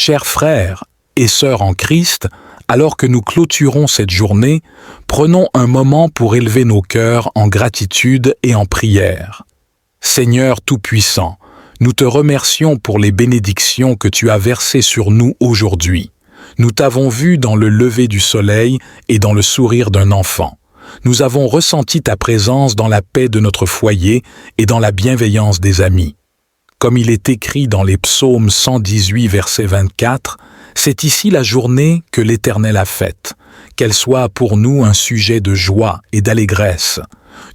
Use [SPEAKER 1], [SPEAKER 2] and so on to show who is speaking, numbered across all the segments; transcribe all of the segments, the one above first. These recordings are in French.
[SPEAKER 1] Chers frères et sœurs en Christ, alors que nous clôturons cette journée, prenons un moment pour élever nos cœurs en gratitude et en prière. Seigneur Tout-Puissant, nous te remercions pour les bénédictions que tu as versées sur nous aujourd'hui. Nous t'avons vu dans le lever du soleil et dans le sourire d'un enfant. Nous avons ressenti ta présence dans la paix de notre foyer et dans la bienveillance des amis. Comme il est écrit dans les psaumes 118, verset 24, « C'est ici la journée que l'Éternel a faite, qu'elle soit pour nous un sujet de joie et d'allégresse.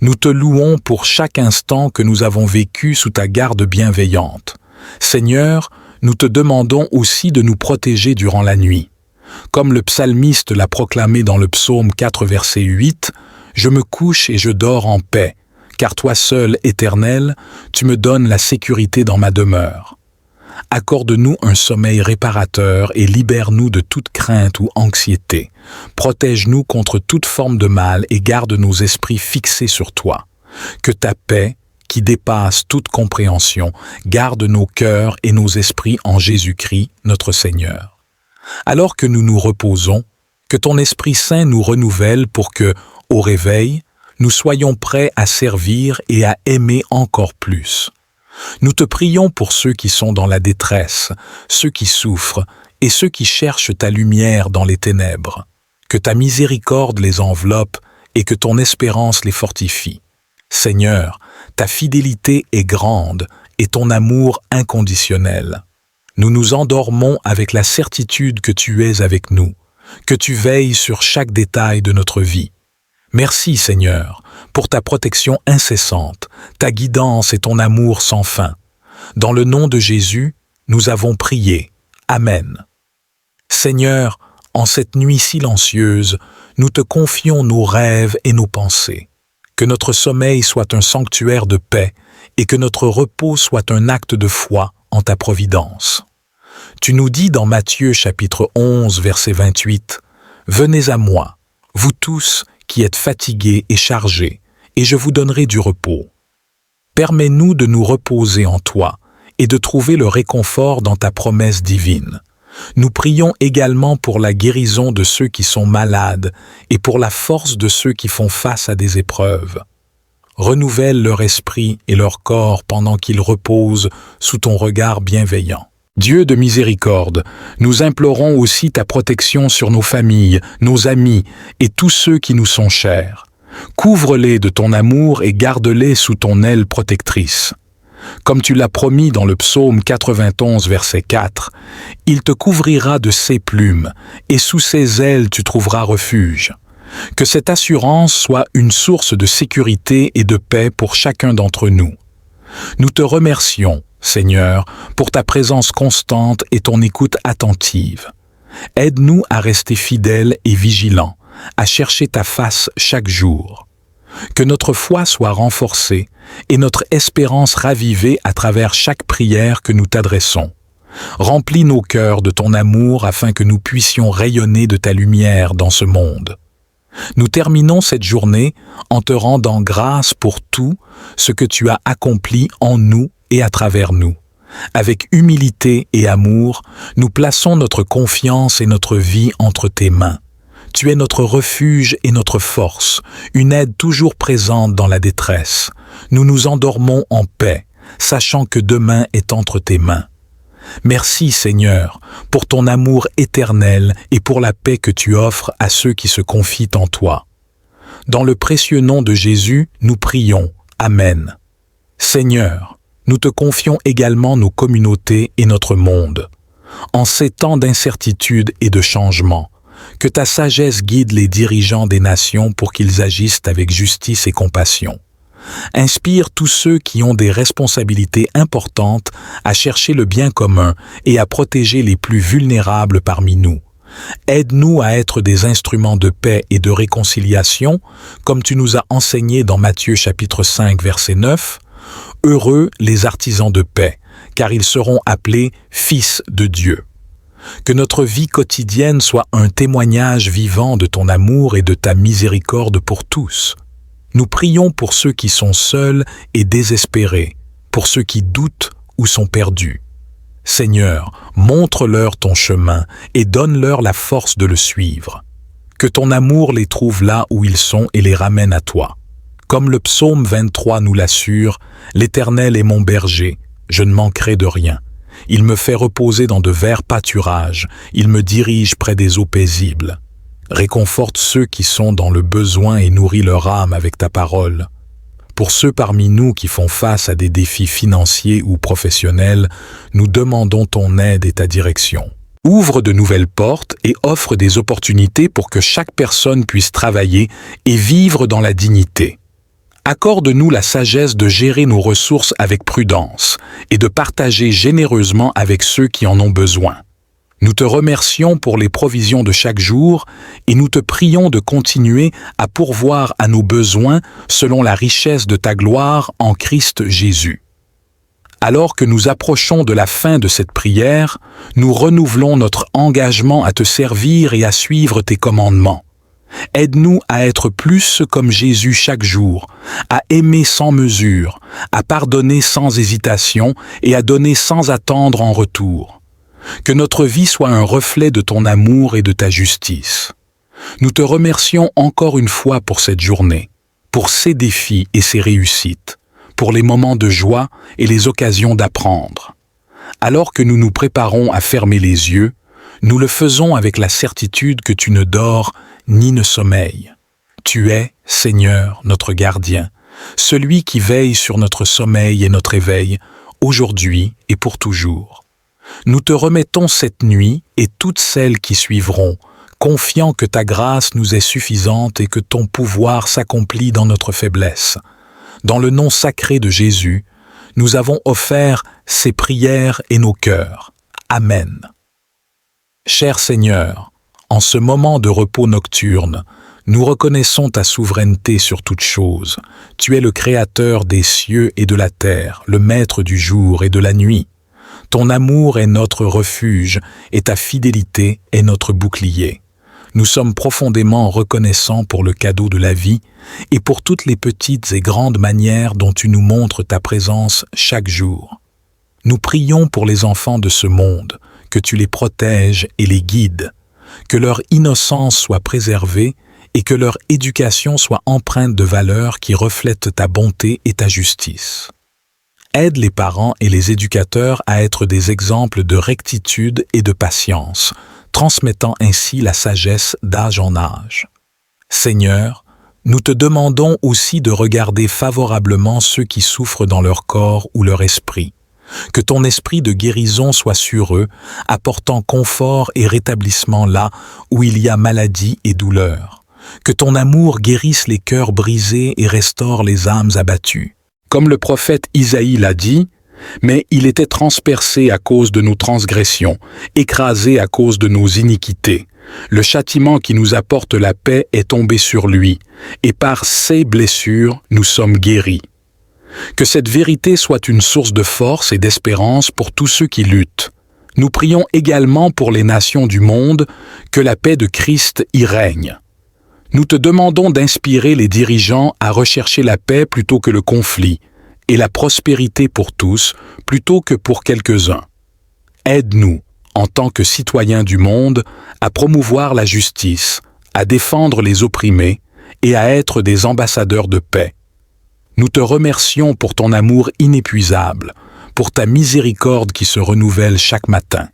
[SPEAKER 1] Nous te louons pour chaque instant que nous avons vécu sous ta garde bienveillante. Seigneur, nous te demandons aussi de nous protéger durant la nuit. Comme le psalmiste l'a proclamé dans le psaume 4, verset 8, « Je me couche et je dors en paix, car toi seul, Éternel, tu me donnes la sécurité dans ma demeure. Accorde-nous un sommeil réparateur et libère-nous de toute crainte ou anxiété. Protège-nous contre toute forme de mal et garde nos esprits fixés sur toi. Que ta paix, qui dépasse toute compréhension, garde nos cœurs et nos esprits en Jésus-Christ, notre Seigneur. Alors que nous nous reposons, que ton Esprit Saint nous renouvelle pour que, au réveil, nous soyons prêts à servir et à aimer encore plus. Nous te prions pour ceux qui sont dans la détresse, ceux qui souffrent et ceux qui cherchent ta lumière dans les ténèbres. Que ta miséricorde les enveloppe et que ton espérance les fortifie. Seigneur, ta fidélité est grande et ton amour inconditionnel. Nous nous endormons avec la certitude que tu es avec nous, que tu veilles sur chaque détail de notre vie. Merci, Seigneur, pour ta protection incessante, ta guidance et ton amour sans fin. Dans le nom de Jésus, nous avons prié. Amen. Seigneur, en cette nuit silencieuse, nous te confions nos rêves et nos pensées. Que notre sommeil soit un sanctuaire de paix et que notre repos soit un acte de foi en ta providence. Tu nous dis dans Matthieu chapitre 11, verset 28, « Venez à moi, vous tous qui êtes fatigués et chargés, et je vous donnerai du repos. » Permets-nous de nous reposer en toi et de trouver le réconfort dans ta promesse divine. Nous prions également pour la guérison de ceux qui sont malades et pour la force de ceux qui font face à des épreuves. Renouvelle leur esprit et leur corps pendant qu'ils reposent sous ton regard bienveillant. Dieu de miséricorde, nous implorons aussi ta protection sur nos familles, nos amis et tous ceux qui nous sont chers. Couvre-les de ton amour et garde-les sous ton aile protectrice. Comme tu l'as promis dans le psaume 91, verset 4, « Il te couvrira de ses plumes, et sous ses ailes tu trouveras refuge. » Que cette assurance soit une source de sécurité et de paix pour chacun d'entre nous. Nous te remercions, Seigneur, pour ta présence constante et ton écoute attentive. Aide-nous à rester fidèles et vigilants, à chercher ta face chaque jour. Que notre foi soit renforcée et notre espérance ravivée à travers chaque prière que nous t'adressons. Remplis nos cœurs de ton amour afin que nous puissions rayonner de ta lumière dans ce monde. Nous terminons cette journée en te rendant grâce pour tout ce que tu as accompli en nous et à travers nous. Avec humilité et amour, nous plaçons notre confiance et notre vie entre tes mains. Tu es notre refuge et notre force, une aide toujours présente dans la détresse. Nous nous endormons en paix, sachant que demain est entre tes mains. Merci Seigneur pour ton amour éternel et pour la paix que tu offres à ceux qui se confient en toi. Dans le précieux nom de Jésus, nous prions. Amen. Seigneur, nous te confions également nos communautés et notre monde. En ces temps d'incertitude et de changement, que ta sagesse guide les dirigeants des nations pour qu'ils agissent avec justice et compassion. Inspire tous ceux qui ont des responsabilités importantes à chercher le bien commun et à protéger les plus vulnérables parmi nous. Aide-nous à être des instruments de paix et de réconciliation, comme tu nous as enseigné dans Matthieu chapitre 5, verset 9. Heureux les artisans de paix, car ils seront appelés fils de Dieu. Que notre vie quotidienne soit un témoignage vivant de ton amour et de ta miséricorde pour tous. Nous prions pour ceux qui sont seuls et désespérés, pour ceux qui doutent ou sont perdus. Seigneur, montre-leur ton chemin et donne-leur la force de le suivre. Que ton amour les trouve là où ils sont et les ramène à toi. Comme le psaume 23 nous l'assure, l'Éternel est mon berger, je ne manquerai de rien. Il me fait reposer dans de verts pâturages, il me dirige près des eaux paisibles. Réconforte ceux qui sont dans le besoin et nourris leur âme avec ta parole. Pour ceux parmi nous qui font face à des défis financiers ou professionnels, nous demandons ton aide et ta direction. Ouvre de nouvelles portes et offre des opportunités pour que chaque personne puisse travailler et vivre dans la dignité. Accorde-nous la sagesse de gérer nos ressources avec prudence et de partager généreusement avec ceux qui en ont besoin. Nous te remercions pour les provisions de chaque jour et nous te prions de continuer à pourvoir à nos besoins selon la richesse de ta gloire en Christ Jésus. Alors que nous approchons de la fin de cette prière, nous renouvelons notre engagement à te servir et à suivre tes commandements. Aide-nous à être plus comme Jésus chaque jour, à aimer sans mesure, à pardonner sans hésitation et à donner sans attendre en retour. Que notre vie soit un reflet de ton amour et de ta justice. Nous te remercions encore une fois pour cette journée, pour ces défis et ces réussites, pour les moments de joie et les occasions d'apprendre. Alors que nous nous préparons à fermer les yeux, nous le faisons avec la certitude que tu ne dors ni ne sommeilles. Tu es, Seigneur, notre gardien, celui qui veille sur notre sommeil et notre éveil, aujourd'hui et pour toujours. Nous te remettons cette nuit et toutes celles qui suivront, confiant que ta grâce nous est suffisante et que ton pouvoir s'accomplit dans notre faiblesse. Dans le nom sacré de Jésus, nous avons offert ces prières et nos cœurs. Amen. Cher Seigneur, en ce moment de repos nocturne, nous reconnaissons ta souveraineté sur toute chose. Tu es le Créateur des cieux et de la terre, le Maître du jour et de la nuit. Ton amour est notre refuge et ta fidélité est notre bouclier. Nous sommes profondément reconnaissants pour le cadeau de la vie et pour toutes les petites et grandes manières dont tu nous montres ta présence chaque jour. Nous prions pour les enfants de ce monde, que tu les protèges et les guides, que leur innocence soit préservée et que leur éducation soit empreinte de valeurs qui reflètent ta bonté et ta justice. Aide les parents et les éducateurs à être des exemples de rectitude et de patience, transmettant ainsi la sagesse d'âge en âge. Seigneur, nous te demandons aussi de regarder favorablement ceux qui souffrent dans leur corps ou leur esprit. Que ton esprit de guérison soit sur eux, apportant confort et rétablissement là où il y a maladie et douleur. Que ton amour guérisse les cœurs brisés et restaure les âmes abattues. Comme le prophète Isaïe l'a dit, « Mais il était transpercé à cause de nos transgressions, écrasé à cause de nos iniquités. Le châtiment qui nous apporte la paix est tombé sur lui, et par ses blessures nous sommes guéris. » Que cette vérité soit une source de force et d'espérance pour tous ceux qui luttent. Nous prions également pour les nations du monde, que la paix de Christ y règne. Nous te demandons d'inspirer les dirigeants à rechercher la paix plutôt que le conflit, et la prospérité pour tous plutôt que pour quelques-uns. Aide-nous, en tant que citoyens du monde, à promouvoir la justice, à défendre les opprimés et à être des ambassadeurs de paix. Nous te remercions pour ton amour inépuisable, pour ta miséricorde qui se renouvelle chaque matin.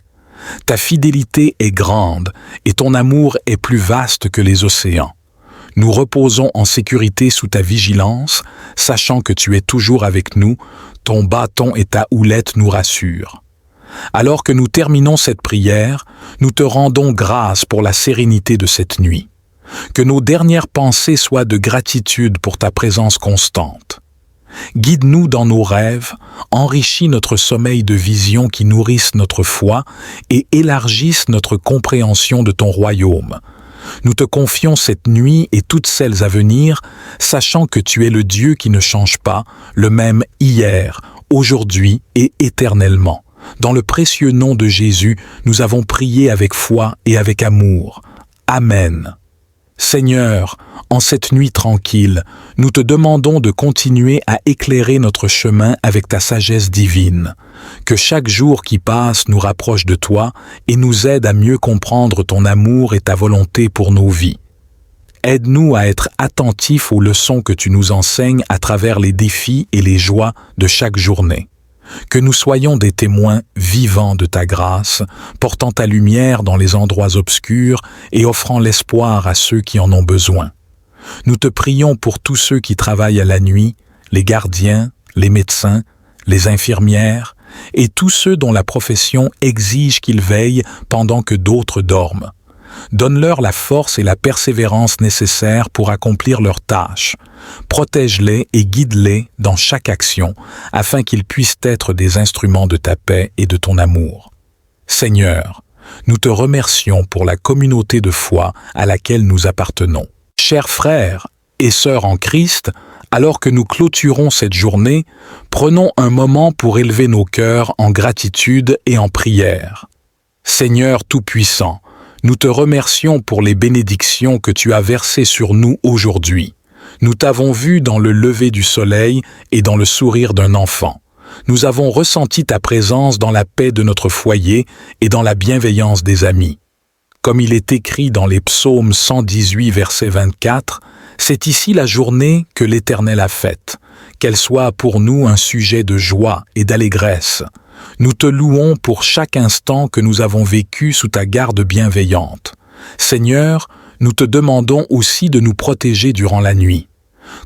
[SPEAKER 1] Ta fidélité est grande et ton amour est plus vaste que les océans. Nous reposons en sécurité sous ta vigilance, sachant que tu es toujours avec nous, ton bâton et ta houlette nous rassurent. Alors que nous terminons cette prière, nous te rendons grâce pour la sérénité de cette nuit. Que nos dernières pensées soient de gratitude pour ta présence constante. Guide-nous dans nos rêves, enrichis notre sommeil de visions qui nourrissent notre foi et élargissent notre compréhension de ton royaume. Nous te confions cette nuit et toutes celles à venir, sachant que tu es le Dieu qui ne change pas, le même hier, aujourd'hui et éternellement. Dans le précieux nom de Jésus, nous avons prié avec foi et avec amour. Amen. Seigneur, en cette nuit tranquille, nous te demandons de continuer à éclairer notre chemin avec ta sagesse divine. Que chaque jour qui passe nous rapproche de toi et nous aide à mieux comprendre ton amour et ta volonté pour nos vies. Aide-nous à être attentifs aux leçons que tu nous enseignes à travers les défis et les joies de chaque journée. Que nous soyons des témoins vivants de ta grâce, portant ta lumière dans les endroits obscurs et offrant l'espoir à ceux qui en ont besoin. Nous te prions pour tous ceux qui travaillent à la nuit, les gardiens, les médecins, les infirmières et tous ceux dont la profession exige qu'ils veillent pendant que d'autres dorment. Donne-leur la force et la persévérance nécessaires pour accomplir leurs tâches. Protège-les et guide-les dans chaque action, afin qu'ils puissent être des instruments de ta paix et de ton amour. Seigneur, nous te remercions pour la communauté de foi à laquelle nous appartenons. Chers frères et sœurs en Christ, alors que nous clôturons cette journée, prenons un moment pour élever nos cœurs en gratitude et en prière. Seigneur Tout-Puissant, nous te remercions pour les bénédictions que tu as versées sur nous aujourd'hui. Nous t'avons vu dans le lever du soleil et dans le sourire d'un enfant. Nous avons ressenti ta présence dans la paix de notre foyer et dans la bienveillance des amis. Comme il est écrit dans les psaumes 118, verset 24, « C'est ici la journée que l'Éternel a faite, qu'elle soit pour nous un sujet de joie et d'allégresse. Nous te louons pour chaque instant que nous avons vécu sous ta garde bienveillante. Seigneur, nous te demandons aussi de nous protéger durant la nuit.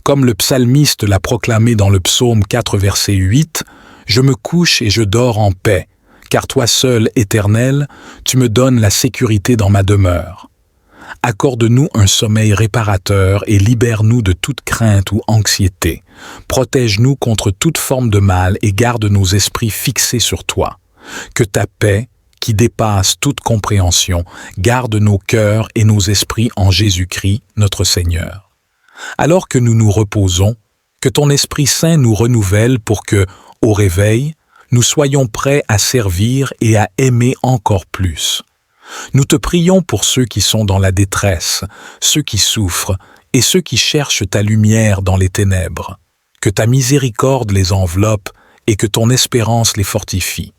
[SPEAKER 1] Comme le psalmiste l'a proclamé dans le psaume 4, verset 8, « Je me couche et je dors en paix, car toi seul, Éternel, tu me donnes la sécurité dans ma demeure. » Accorde-nous un sommeil réparateur et libère-nous de toute crainte ou anxiété. Protège-nous contre toute forme de mal et garde nos esprits fixés sur toi. Que ta paix, qui dépasse toute compréhension, garde nos cœurs et nos esprits en Jésus-Christ, notre Seigneur. Alors que nous nous reposons, que ton Esprit Saint nous renouvelle pour que, au réveil, nous soyons prêts à servir et à aimer encore plus. Nous te prions pour ceux qui sont dans la détresse, ceux qui souffrent et ceux qui cherchent ta lumière dans les ténèbres. Que ta miséricorde les enveloppe et que ton espérance les fortifie.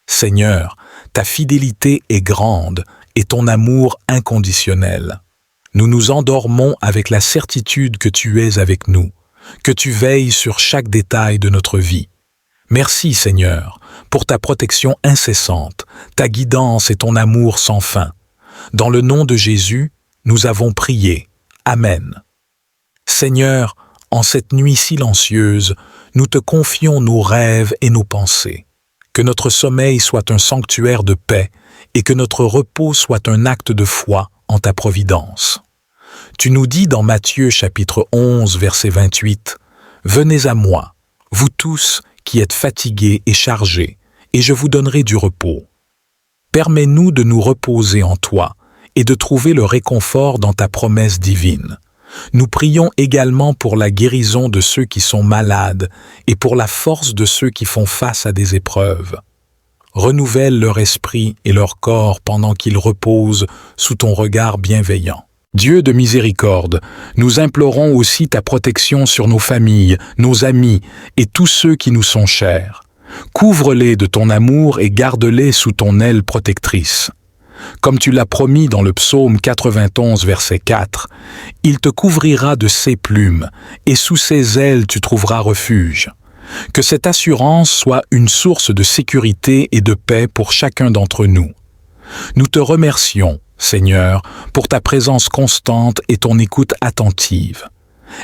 [SPEAKER 1] Seigneur, ta fidélité est grande et ton amour inconditionnel. Nous nous endormons avec la certitude que tu es avec nous, que tu veilles sur chaque détail de notre vie. Merci, Seigneur, pour ta protection incessante, ta guidance et ton amour sans fin. Dans le nom de Jésus, nous avons prié. Amen. Seigneur, en cette nuit silencieuse, nous te confions nos rêves et nos pensées. Que notre sommeil soit un sanctuaire de paix et que notre repos soit un acte de foi en ta providence. Tu nous dis dans Matthieu chapitre 11, verset 28, « Venez à moi, vous tous qui êtes fatigués et chargés, et je vous donnerai du repos. » Permets-nous de nous reposer en toi et de trouver le réconfort dans ta promesse divine. Nous prions également pour la guérison de ceux qui sont malades et pour la force de ceux qui font face à des épreuves. Renouvelle leur esprit et leur corps pendant qu'ils reposent sous ton regard bienveillant. Dieu de miséricorde, nous implorons aussi ta protection sur nos familles, nos amis et tous ceux qui nous sont chers. Couvre-les de ton amour et garde-les sous ton aile protectrice. Comme tu l'as promis dans le psaume 91, verset 4, « Il te couvrira de ses plumes, et sous ses ailes tu trouveras refuge. » Que cette assurance soit une source de sécurité et de paix pour chacun d'entre nous. Nous te remercions, Seigneur, pour ta présence constante et ton écoute attentive.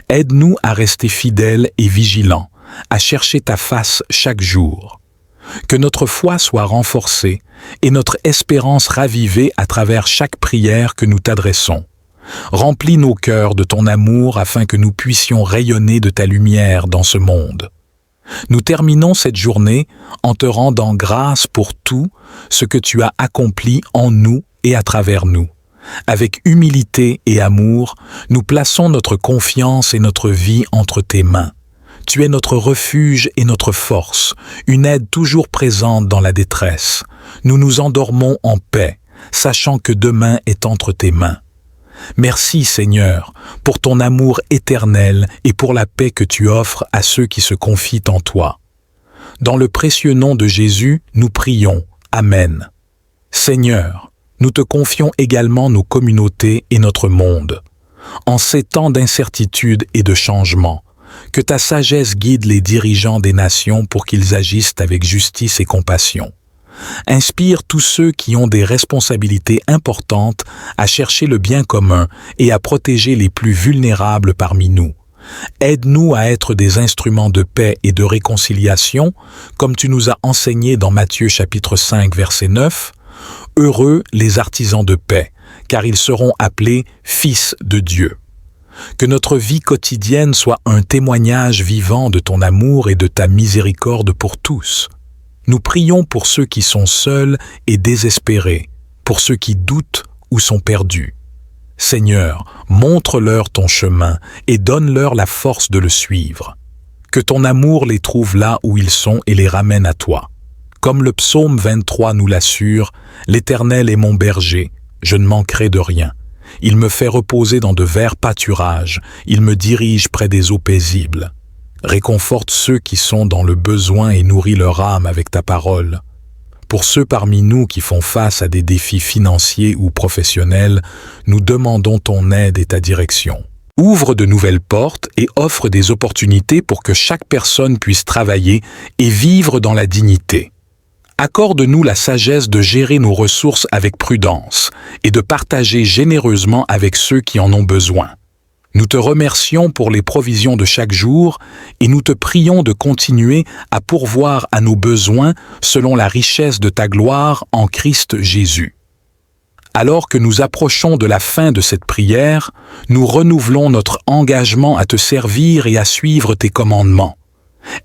[SPEAKER 1] Aide-nous à rester fidèles et vigilants, à chercher ta face chaque jour. Que notre foi soit renforcée et notre espérance ravivée à travers chaque prière que nous t'adressons. Remplis nos cœurs de ton amour afin que nous puissions rayonner de ta lumière dans ce monde. Nous terminons cette journée en te rendant grâce pour tout ce que tu as accompli en nous et à travers nous. Avec humilité et amour, nous plaçons notre confiance et notre vie entre tes mains. Tu es notre refuge et notre force, une aide toujours présente dans la détresse. Nous nous endormons en paix, sachant que demain est entre tes mains. Merci Seigneur pour ton amour éternel et pour la paix que tu offres à ceux qui se confient en toi. Dans le précieux nom de Jésus, nous prions. Amen. Seigneur, nous te confions également nos communautés et notre monde. En ces temps d'incertitude et de changement, que ta sagesse guide les dirigeants des nations pour qu'ils agissent avec justice et compassion. Inspire tous ceux qui ont des responsabilités importantes à chercher le bien commun et à protéger les plus vulnérables parmi nous. Aide-nous à être des instruments de paix et de réconciliation, comme tu nous as enseigné dans Matthieu chapitre 5, verset 9. Heureux les artisans de paix, car ils seront appelés fils de Dieu. Que notre vie quotidienne soit un témoignage vivant de ton amour et de ta miséricorde pour tous. Nous prions pour ceux qui sont seuls et désespérés, pour ceux qui doutent ou sont perdus. Seigneur, montre-leur ton chemin et donne-leur la force de le suivre. Que ton amour les trouve là où ils sont et les ramène à toi. Comme le psaume 23 nous l'assure, « L'Éternel est mon berger, je ne manquerai de rien. Il me fait reposer dans de verts pâturages, il me dirige près des eaux paisibles. » Réconforte ceux qui sont dans le besoin et nourris leur âme avec ta parole. Pour ceux parmi nous qui font face à des défis financiers ou professionnels, nous demandons ton aide et ta direction. Ouvre de nouvelles portes et offre des opportunités pour que chaque personne puisse travailler et vivre dans la dignité. Accorde-nous la sagesse de gérer nos ressources avec prudence et de partager généreusement avec ceux qui en ont besoin. Nous te remercions pour les provisions de chaque jour et nous te prions de continuer à pourvoir à nos besoins selon la richesse de ta gloire en Christ Jésus. Alors que nous approchons de la fin de cette prière, nous renouvelons notre engagement à te servir et à suivre tes commandements.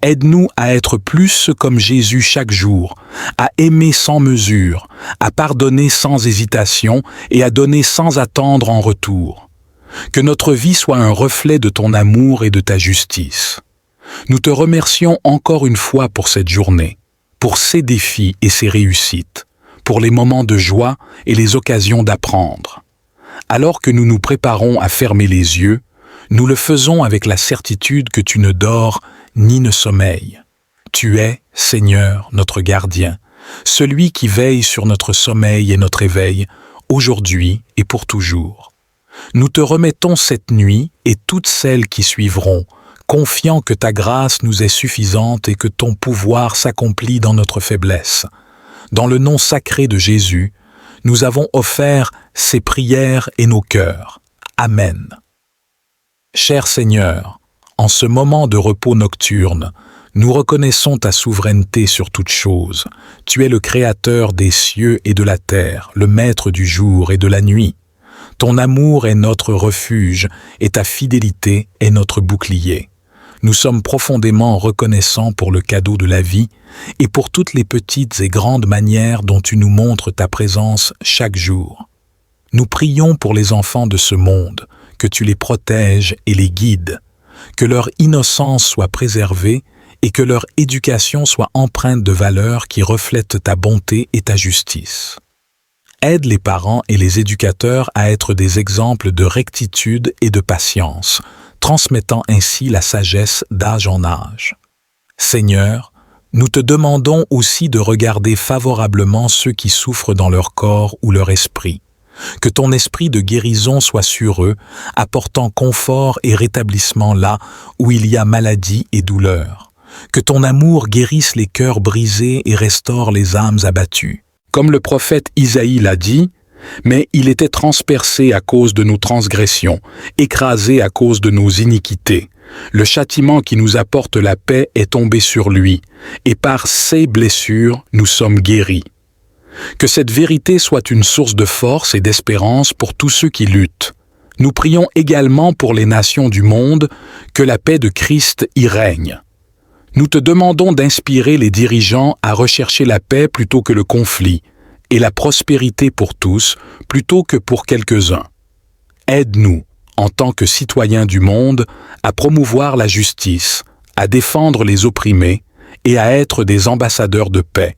[SPEAKER 1] Aide-nous à être plus comme Jésus chaque jour, à aimer sans mesure, à pardonner sans hésitation et à donner sans attendre en retour. Que notre vie soit un reflet de ton amour et de ta justice. Nous te remercions encore une fois pour cette journée, pour ces défis et ces réussites, pour les moments de joie et les occasions d'apprendre. Alors que nous nous préparons à fermer les yeux, nous le faisons avec la certitude que tu ne dors ni ne sommeilles. Tu es, Seigneur, notre gardien, celui qui veille sur notre sommeil et notre éveil, aujourd'hui et pour toujours. Nous te remettons cette nuit et toutes celles qui suivront, confiant que ta grâce nous est suffisante et que ton pouvoir s'accomplit dans notre faiblesse. Dans le nom sacré de Jésus, nous avons offert ces prières et nos cœurs. Amen. Cher Seigneur, en ce moment de repos nocturne, nous reconnaissons ta souveraineté sur toute chose. Tu es le Créateur des cieux et de la terre, le Maître du jour et de la nuit. Ton amour est notre refuge et ta fidélité est notre bouclier. Nous sommes profondément reconnaissants pour le cadeau de la vie et pour toutes les petites et grandes manières dont tu nous montres ta présence chaque jour. Nous prions pour les enfants de ce monde, que tu les protèges et les guides, que leur innocence soit préservée et que leur éducation soit empreinte de valeurs qui reflètent ta bonté et ta justice. Aide les parents et les éducateurs à être des exemples de rectitude et de patience, transmettant ainsi la sagesse d'âge en âge. Seigneur, nous te demandons aussi de regarder favorablement ceux qui souffrent dans leur corps ou leur esprit. Que ton esprit de guérison soit sur eux, apportant confort et rétablissement là où il y a maladie et douleur. Que ton amour guérisse les cœurs brisés et restaure les âmes abattues. Comme le prophète Isaïe l'a dit, « Mais il était transpercé à cause de nos transgressions, écrasé à cause de nos iniquités. Le châtiment qui nous apporte la paix est tombé sur lui, et par ses blessures nous sommes guéris. » Que cette vérité soit une source de force et d'espérance pour tous ceux qui luttent. Nous prions également pour les nations du monde, que la paix de Christ y règne. Nous te demandons d'inspirer les dirigeants à rechercher la paix plutôt que le conflit, et la prospérité pour tous plutôt que pour quelques-uns. Aide-nous, en tant que citoyens du monde, à promouvoir la justice, à défendre les opprimés et à être des ambassadeurs de paix.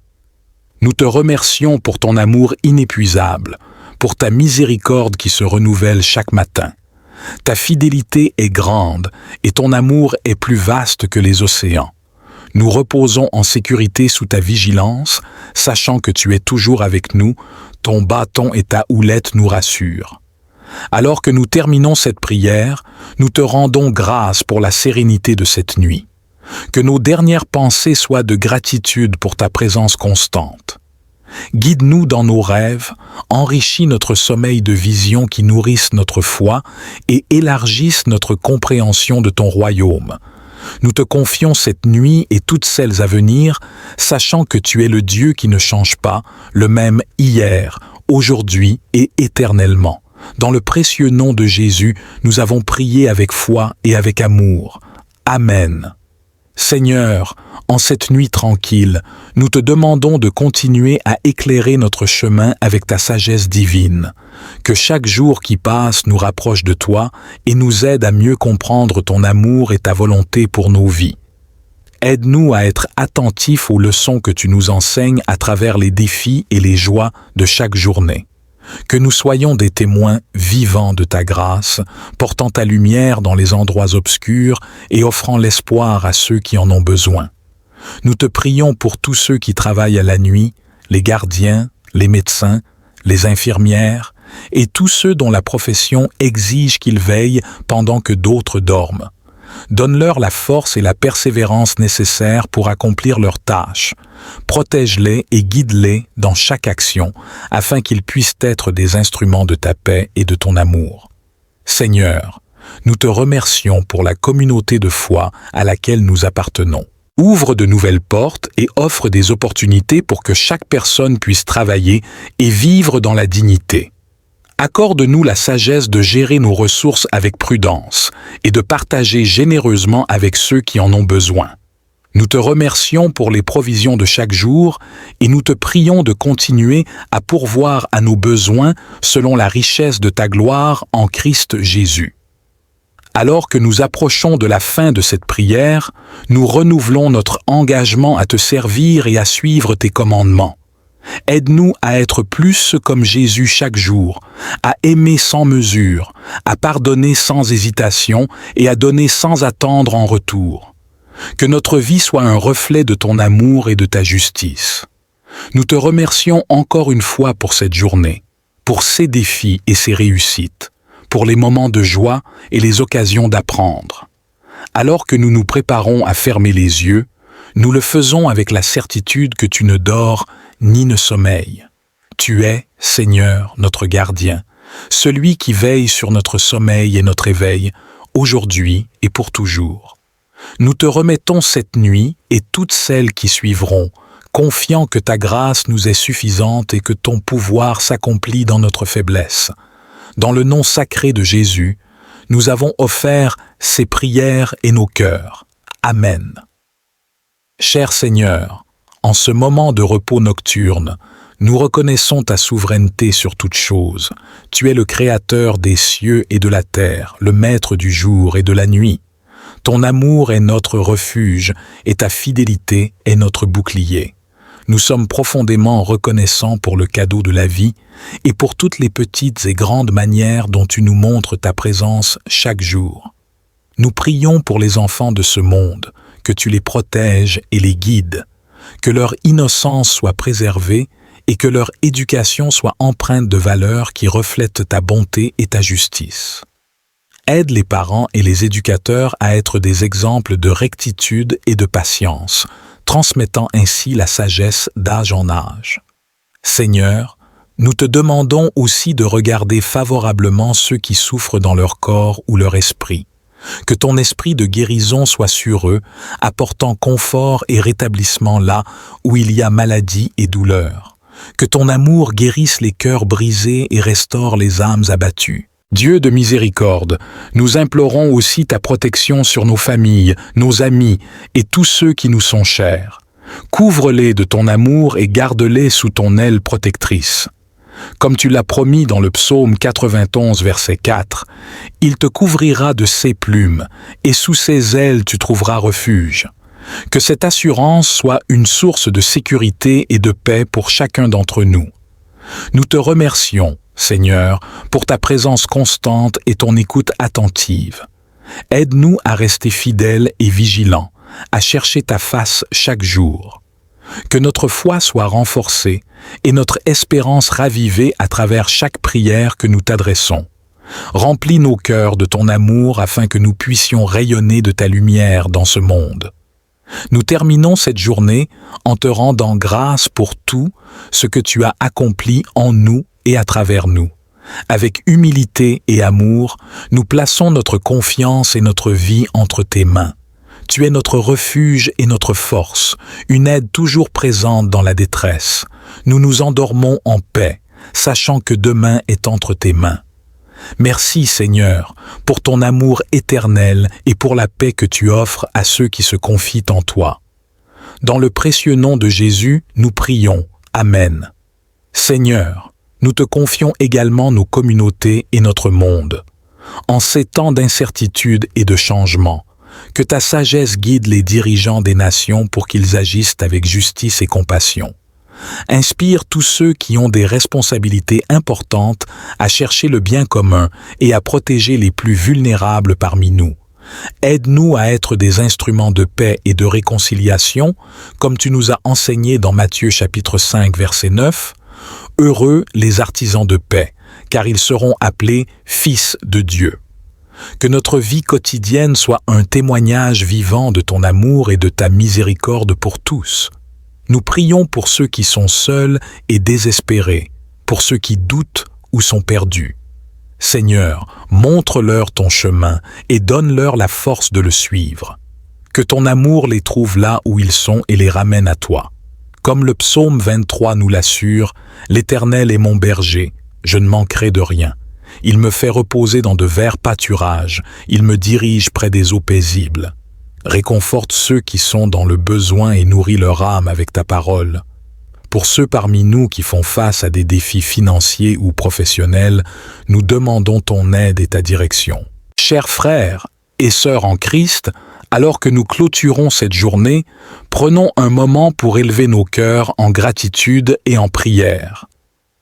[SPEAKER 1] Nous te remercions pour ton amour inépuisable, pour ta miséricorde qui se renouvelle chaque matin. Ta fidélité est grande et ton amour est plus vaste que les océans. Nous reposons en sécurité sous ta vigilance, sachant que tu es toujours avec nous, ton bâton et ta houlette nous rassurent. Alors que nous terminons cette prière, nous te rendons grâce pour la sérénité de cette nuit. Que nos dernières pensées soient de gratitude pour ta présence constante. Guide-nous dans nos rêves, enrichis notre sommeil de visions qui nourrissent notre foi et élargissent notre compréhension de ton royaume. Nous te confions cette nuit et toutes celles à venir, sachant que tu es le Dieu qui ne change pas, le même hier, aujourd'hui et éternellement. Dans le précieux nom de Jésus, nous avons prié avec foi et avec amour. Amen. Seigneur, en cette nuit tranquille, nous te demandons de continuer à éclairer notre chemin avec ta sagesse divine. Que chaque jour qui passe nous rapproche de toi et nous aide à mieux comprendre ton amour et ta volonté pour nos vies. Aide-nous à être attentifs aux leçons que tu nous enseignes à travers les défis et les joies de chaque journée. Que nous soyons des témoins vivants de ta grâce, portant ta lumière dans les endroits obscurs et offrant l'espoir à ceux qui en ont besoin. Nous te prions pour tous ceux qui travaillent à la nuit, les gardiens, les médecins, les infirmières et tous ceux dont la profession exige qu'ils veillent pendant que d'autres dorment. Donne-leur la force et la persévérance nécessaires pour accomplir leurs tâches. Protège-les et guide-les dans chaque action, afin qu'ils puissent être des instruments de ta paix et de ton amour. Seigneur, nous te remercions pour la communauté de foi à laquelle nous appartenons. Ouvre de nouvelles portes et offre des opportunités pour que chaque personne puisse travailler et vivre dans la dignité. Accorde-nous la sagesse de gérer nos ressources avec prudence et de partager généreusement avec ceux qui en ont besoin. Nous te remercions pour les provisions de chaque jour et nous te prions de continuer à pourvoir à nos besoins selon la richesse de ta gloire en Christ Jésus. Alors que nous approchons de la fin de cette prière, nous renouvelons notre engagement à te servir et à suivre tes commandements. Aide-nous à être plus comme Jésus chaque jour, à aimer sans mesure, à pardonner sans hésitation et à donner sans attendre en retour. Que notre vie soit un reflet de ton amour et de ta justice. Nous te remercions encore une fois pour cette journée, pour ces défis et ces réussites, pour les moments de joie et les occasions d'apprendre. Alors que nous nous préparons à fermer les yeux, nous le faisons avec la certitude que tu ne dors ni ne sommeilles. Tu es, Seigneur, notre gardien, celui qui veille sur notre sommeil et notre éveil, aujourd'hui et pour toujours. Nous te remettons cette nuit et toutes celles qui suivront, confiant que ta grâce nous est suffisante et que ton pouvoir s'accomplit dans notre faiblesse. Dans le nom sacré de Jésus, nous avons offert ces prières et nos cœurs. Amen. Cher Seigneur, en ce moment de repos nocturne, nous reconnaissons ta souveraineté sur toute chose. Tu es le Créateur des cieux et de la terre, le Maître du jour et de la nuit. Ton amour est notre refuge et ta fidélité est notre bouclier. Nous sommes profondément reconnaissants pour le cadeau de la vie et pour toutes les petites et grandes manières dont tu nous montres ta présence chaque jour. Nous prions pour les enfants de ce monde, que tu les protèges et les guides, que leur innocence soit préservée et que leur éducation soit empreinte de valeurs qui reflètent ta bonté et ta justice. Aide les parents et les éducateurs à être des exemples de rectitude et de patience, transmettant ainsi la sagesse d'âge en âge. Seigneur, nous te demandons aussi de regarder favorablement ceux qui souffrent dans leur corps ou leur esprit. Que ton esprit de guérison soit sur eux, apportant confort et rétablissement là où il y a maladie et douleur. Que ton amour guérisse les cœurs brisés et restaure les âmes abattues. Dieu de miséricorde, nous implorons aussi ta protection sur nos familles, nos amis et tous ceux qui nous sont chers. Couvre-les de ton amour et garde-les sous ton aile protectrice. Comme tu l'as promis dans le psaume 91, verset 4, « Il te couvrira de ses plumes, et sous ses ailes tu trouveras refuge. » Que cette assurance soit une source de sécurité et de paix pour chacun d'entre nous. Nous te remercions, Seigneur, pour ta présence constante et ton écoute attentive. Aide-nous à rester fidèles et vigilants, à chercher ta face chaque jour. Que notre foi soit renforcée et notre espérance ravivée à travers chaque prière que nous t'adressons. Remplis nos cœurs de ton amour afin que nous puissions rayonner de ta lumière dans ce monde. Nous terminons cette journée en te rendant grâce pour tout ce que tu as accompli en nous et à travers nous. Avec humilité et amour, nous plaçons notre confiance et notre vie entre tes mains. Tu es notre refuge et notre force, une aide toujours présente dans la détresse. Nous nous endormons en paix, sachant que demain est entre tes mains. Merci Seigneur, pour ton amour éternel et pour la paix que tu offres à ceux qui se confient en toi. Dans le précieux nom de Jésus, nous prions. Amen. Seigneur, nous te confions également nos communautés et notre monde. En ces temps d'incertitude et de changement, que ta sagesse guide les dirigeants des nations pour qu'ils agissent avec justice et compassion. Inspire tous ceux qui ont des responsabilités importantes à chercher le bien commun et à protéger les plus vulnérables parmi nous. Aide-nous à être des instruments de paix et de réconciliation, comme tu nous as enseigné dans Matthieu chapitre 5 verset 9. Heureux les artisans de paix, car ils seront appelés fils de Dieu. Que notre vie quotidienne soit un témoignage vivant de ton amour et de ta miséricorde pour tous. Nous prions pour ceux qui sont seuls et désespérés, pour ceux qui doutent ou sont perdus. Seigneur, montre-leur ton chemin et donne-leur la force de le suivre. Que ton amour les trouve là où ils sont et les ramène à toi. Comme le psaume 23 nous l'assure, « L'Éternel est mon berger, je ne manquerai de rien. Il me fait reposer dans de verts pâturages, il me dirige près des eaux paisibles. » Réconforte ceux qui sont dans le besoin et nourris leur âme avec ta parole. Pour ceux parmi nous qui font face à des défis financiers ou professionnels, nous demandons ton aide et ta direction. Chers frères et sœurs en Christ, alors que nous clôturons cette journée, prenons un moment pour élever nos cœurs en gratitude et en prière.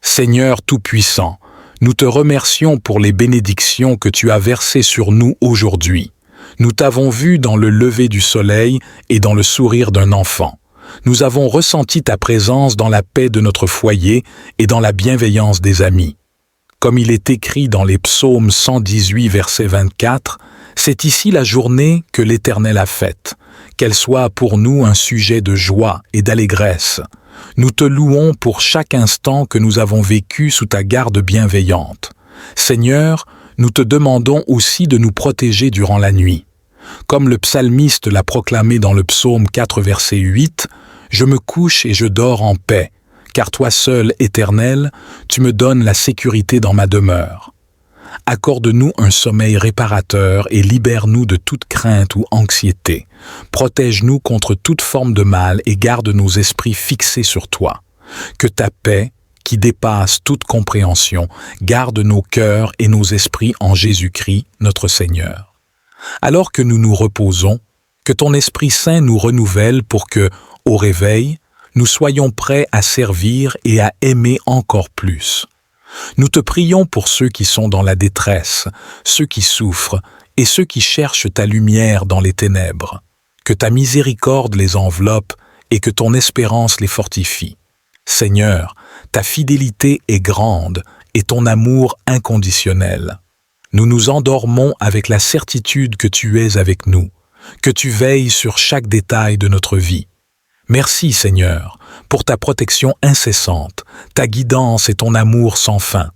[SPEAKER 1] Seigneur Tout-Puissant, nous te remercions pour les bénédictions que tu as versées sur nous aujourd'hui. Nous t'avons vu dans le lever du soleil et dans le sourire d'un enfant. Nous avons ressenti ta présence dans la paix de notre foyer et dans la bienveillance des amis. Comme il est écrit dans les psaumes 118, verset 24, « C'est ici la journée que l'Éternel a faite, qu'elle soit pour nous un sujet de joie et d'allégresse. Nous te louons pour chaque instant que nous avons vécu sous ta garde bienveillante. Seigneur, nous te demandons aussi de nous protéger durant la nuit. Comme le psalmiste l'a proclamé dans le psaume 4, verset 8, « Je me couche et je dors en paix, car toi seul, Éternel, tu me donnes la sécurité dans ma demeure. » Accorde-nous un sommeil réparateur et libère-nous de toute crainte ou anxiété. Protège-nous contre toute forme de mal et garde nos esprits fixés sur toi. Que ta paix, qui dépasse toute compréhension, garde nos cœurs et nos esprits en Jésus-Christ, notre Seigneur. Alors que nous nous reposons, que ton Esprit Saint nous renouvelle pour que, au réveil, nous soyons prêts à servir et à aimer encore plus. Nous te prions pour ceux qui sont dans la détresse, ceux qui souffrent et ceux qui cherchent ta lumière dans les ténèbres. Que ta miséricorde les enveloppe et que ton espérance les fortifie. Seigneur, ta fidélité est grande et ton amour inconditionnel. Nous nous endormons avec la certitude que tu es avec nous, que tu veilles sur chaque détail de notre vie. Merci Seigneur, pour ta protection incessante, ta guidance et ton amour sans fin.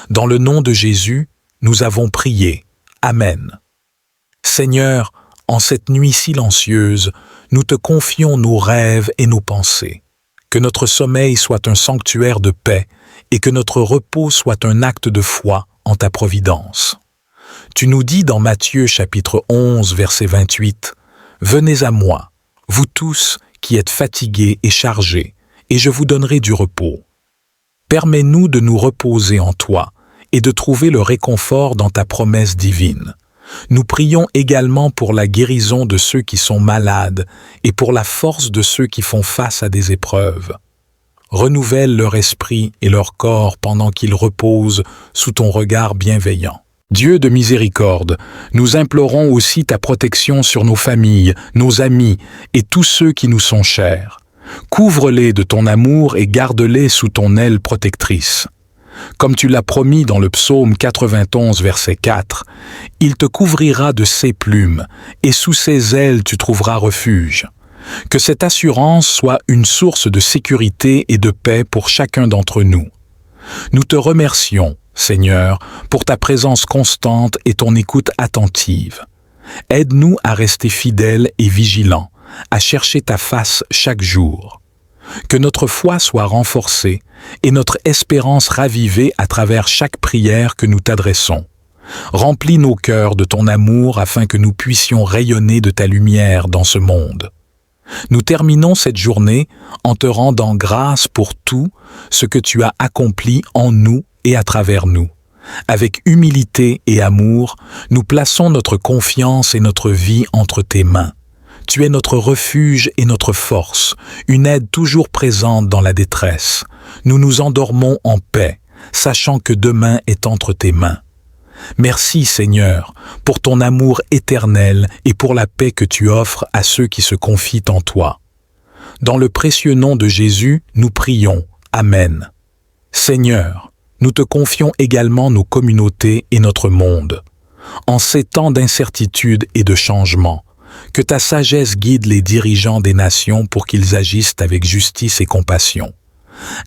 [SPEAKER 1] Dans le nom de Jésus, nous avons prié. Amen. Seigneur, en cette nuit silencieuse, nous te confions nos rêves et nos pensées. Que notre sommeil soit un sanctuaire de paix et que notre repos soit un acte de foi en ta providence. Tu nous dis dans Matthieu chapitre 11, verset 28, « Venez à moi, vous tous qui êtes fatigués et chargés, et je vous donnerai du repos. » Permets-nous de nous reposer en toi et de trouver le réconfort dans ta promesse divine. Nous prions également pour la guérison de ceux qui sont malades et pour la force de ceux qui font face à des épreuves. renouvelle leur esprit et leur corps pendant qu'ils reposent sous ton regard bienveillant. Dieu de miséricorde, nous implorons aussi ta protection sur nos familles, nos amis et tous ceux qui nous sont chers. Couvre-les de ton amour et garde-les sous ton aile protectrice. Comme tu l'as promis dans le psaume 91, verset 4, « Il te couvrira de ses plumes, et sous ses ailes tu trouveras refuge. » Que cette assurance soit une source de sécurité et de paix pour chacun d'entre nous. Nous te remercions, Seigneur, pour ta présence constante et ton écoute attentive. Aide-nous à rester fidèles et vigilants, à chercher ta face chaque jour. Que notre foi soit renforcée et notre espérance ravivée à travers chaque prière que nous t'adressons. Remplis nos cœurs de ton amour afin que nous puissions rayonner de ta lumière dans ce monde. Nous terminons cette journée en te rendant grâce pour tout ce que tu as accompli en nous et à travers nous. Avec humilité et amour, nous plaçons notre confiance et notre vie entre tes mains. Tu es notre refuge et notre force, une aide toujours présente dans la détresse. Nous nous endormons en paix, sachant que demain est entre tes mains. Merci Seigneur pour ton amour éternel et pour la paix que tu offres à ceux qui se confient en toi. Dans le précieux nom de Jésus, nous prions. Amen. Seigneur, nous te confions également nos communautés et notre monde. En ces temps d'incertitude et de changement, que ta sagesse guide les dirigeants des nations pour qu'ils agissent avec justice et compassion.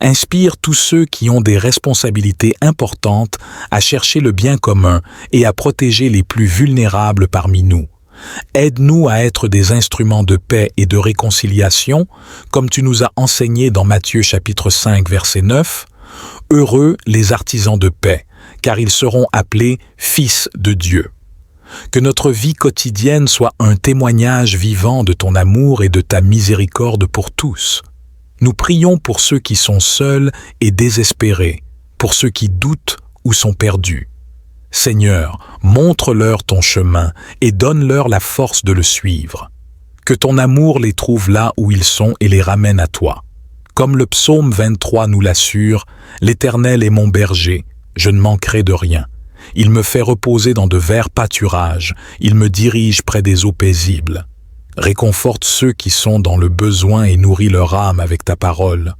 [SPEAKER 1] Inspire tous ceux qui ont des responsabilités importantes à chercher le bien commun et à protéger les plus vulnérables parmi nous. Aide-nous à être des instruments de paix et de réconciliation, comme tu nous as enseigné dans Matthieu chapitre 5, verset 9. Heureux les artisans de paix, car ils seront appelés fils de Dieu. Que notre vie quotidienne soit un témoignage vivant de ton amour et de ta miséricorde pour tous. Nous prions pour ceux qui sont seuls et désespérés, pour ceux qui doutent ou sont perdus. Seigneur, montre-leur ton chemin et donne-leur la force de le suivre. Que ton amour les trouve là où ils sont et les ramène à toi. Comme le psaume 23 nous l'assure, « L'Éternel est mon berger, je ne manquerai de rien. Il me fait reposer dans de verts pâturages, il me dirige près des eaux paisibles. » Réconforte ceux qui sont dans le besoin et nourris leur âme avec ta parole.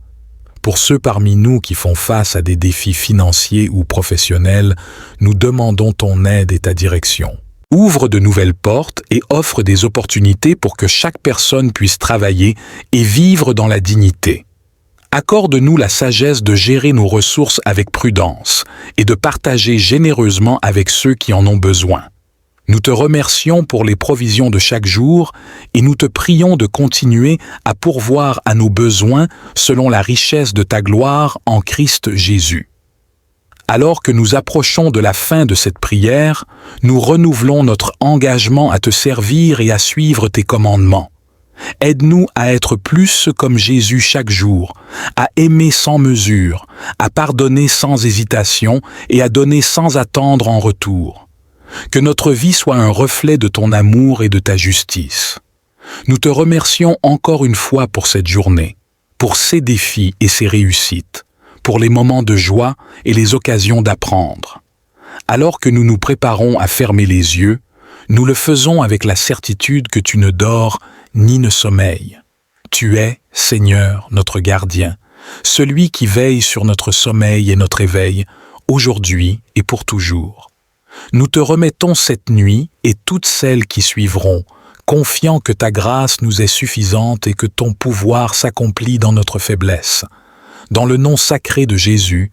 [SPEAKER 1] Pour ceux parmi nous qui font face à des défis financiers ou professionnels, nous demandons ton aide et ta direction. Ouvre de nouvelles portes et offre des opportunités pour que chaque personne puisse travailler et vivre dans la dignité. Accorde-nous la sagesse de gérer nos ressources avec prudence et de partager généreusement avec ceux qui en ont besoin. Nous te remercions pour les provisions de chaque jour et nous te prions de continuer à pourvoir à nos besoins selon la richesse de ta gloire en Christ Jésus. Alors que nous approchons de la fin de cette prière, nous renouvelons notre engagement à te servir et à suivre tes commandements. Aide-nous à être plus comme Jésus chaque jour, à aimer sans mesure, à pardonner sans hésitation et à donner sans attendre en retour. Que notre vie soit un reflet de ton amour et de ta justice. Nous te remercions encore une fois pour cette journée, pour ces défis et ces réussites, pour les moments de joie et les occasions d'apprendre. Alors que nous nous préparons à fermer les yeux, nous le faisons avec la certitude que tu ne dors ni ne sommeilles. Tu es, Seigneur, notre gardien, celui qui veille sur notre sommeil et notre éveil, aujourd'hui et pour toujours. Nous te remettons cette nuit et toutes celles qui suivront, confiant que ta grâce nous est suffisante et que ton pouvoir s'accomplit dans notre faiblesse. Dans le nom sacré de Jésus,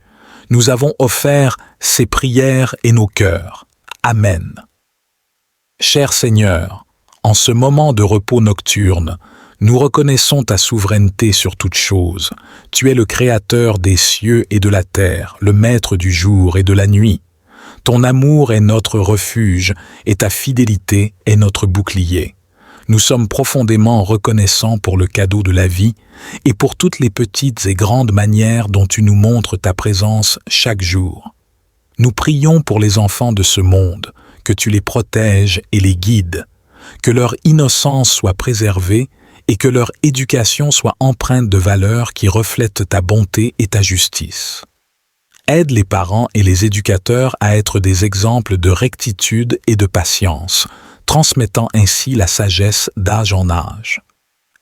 [SPEAKER 1] nous avons offert ces prières et nos cœurs. Amen. Cher Seigneur, en ce moment de repos nocturne, nous reconnaissons ta souveraineté sur toute chose. Tu es le Créateur des cieux et de la terre, le Maître du jour et de la nuit. Ton amour est notre refuge et ta fidélité est notre bouclier. Nous sommes profondément reconnaissants pour le cadeau de la vie et pour toutes les petites et grandes manières dont tu nous montres ta présence chaque jour. Nous prions pour les enfants de ce monde, que tu les protèges et les guides, que leur innocence soit préservée et que leur éducation soit empreinte de valeurs qui reflètent ta bonté et ta justice. Aide les parents et les éducateurs à être des exemples de rectitude et de patience, transmettant ainsi la sagesse d'âge en âge.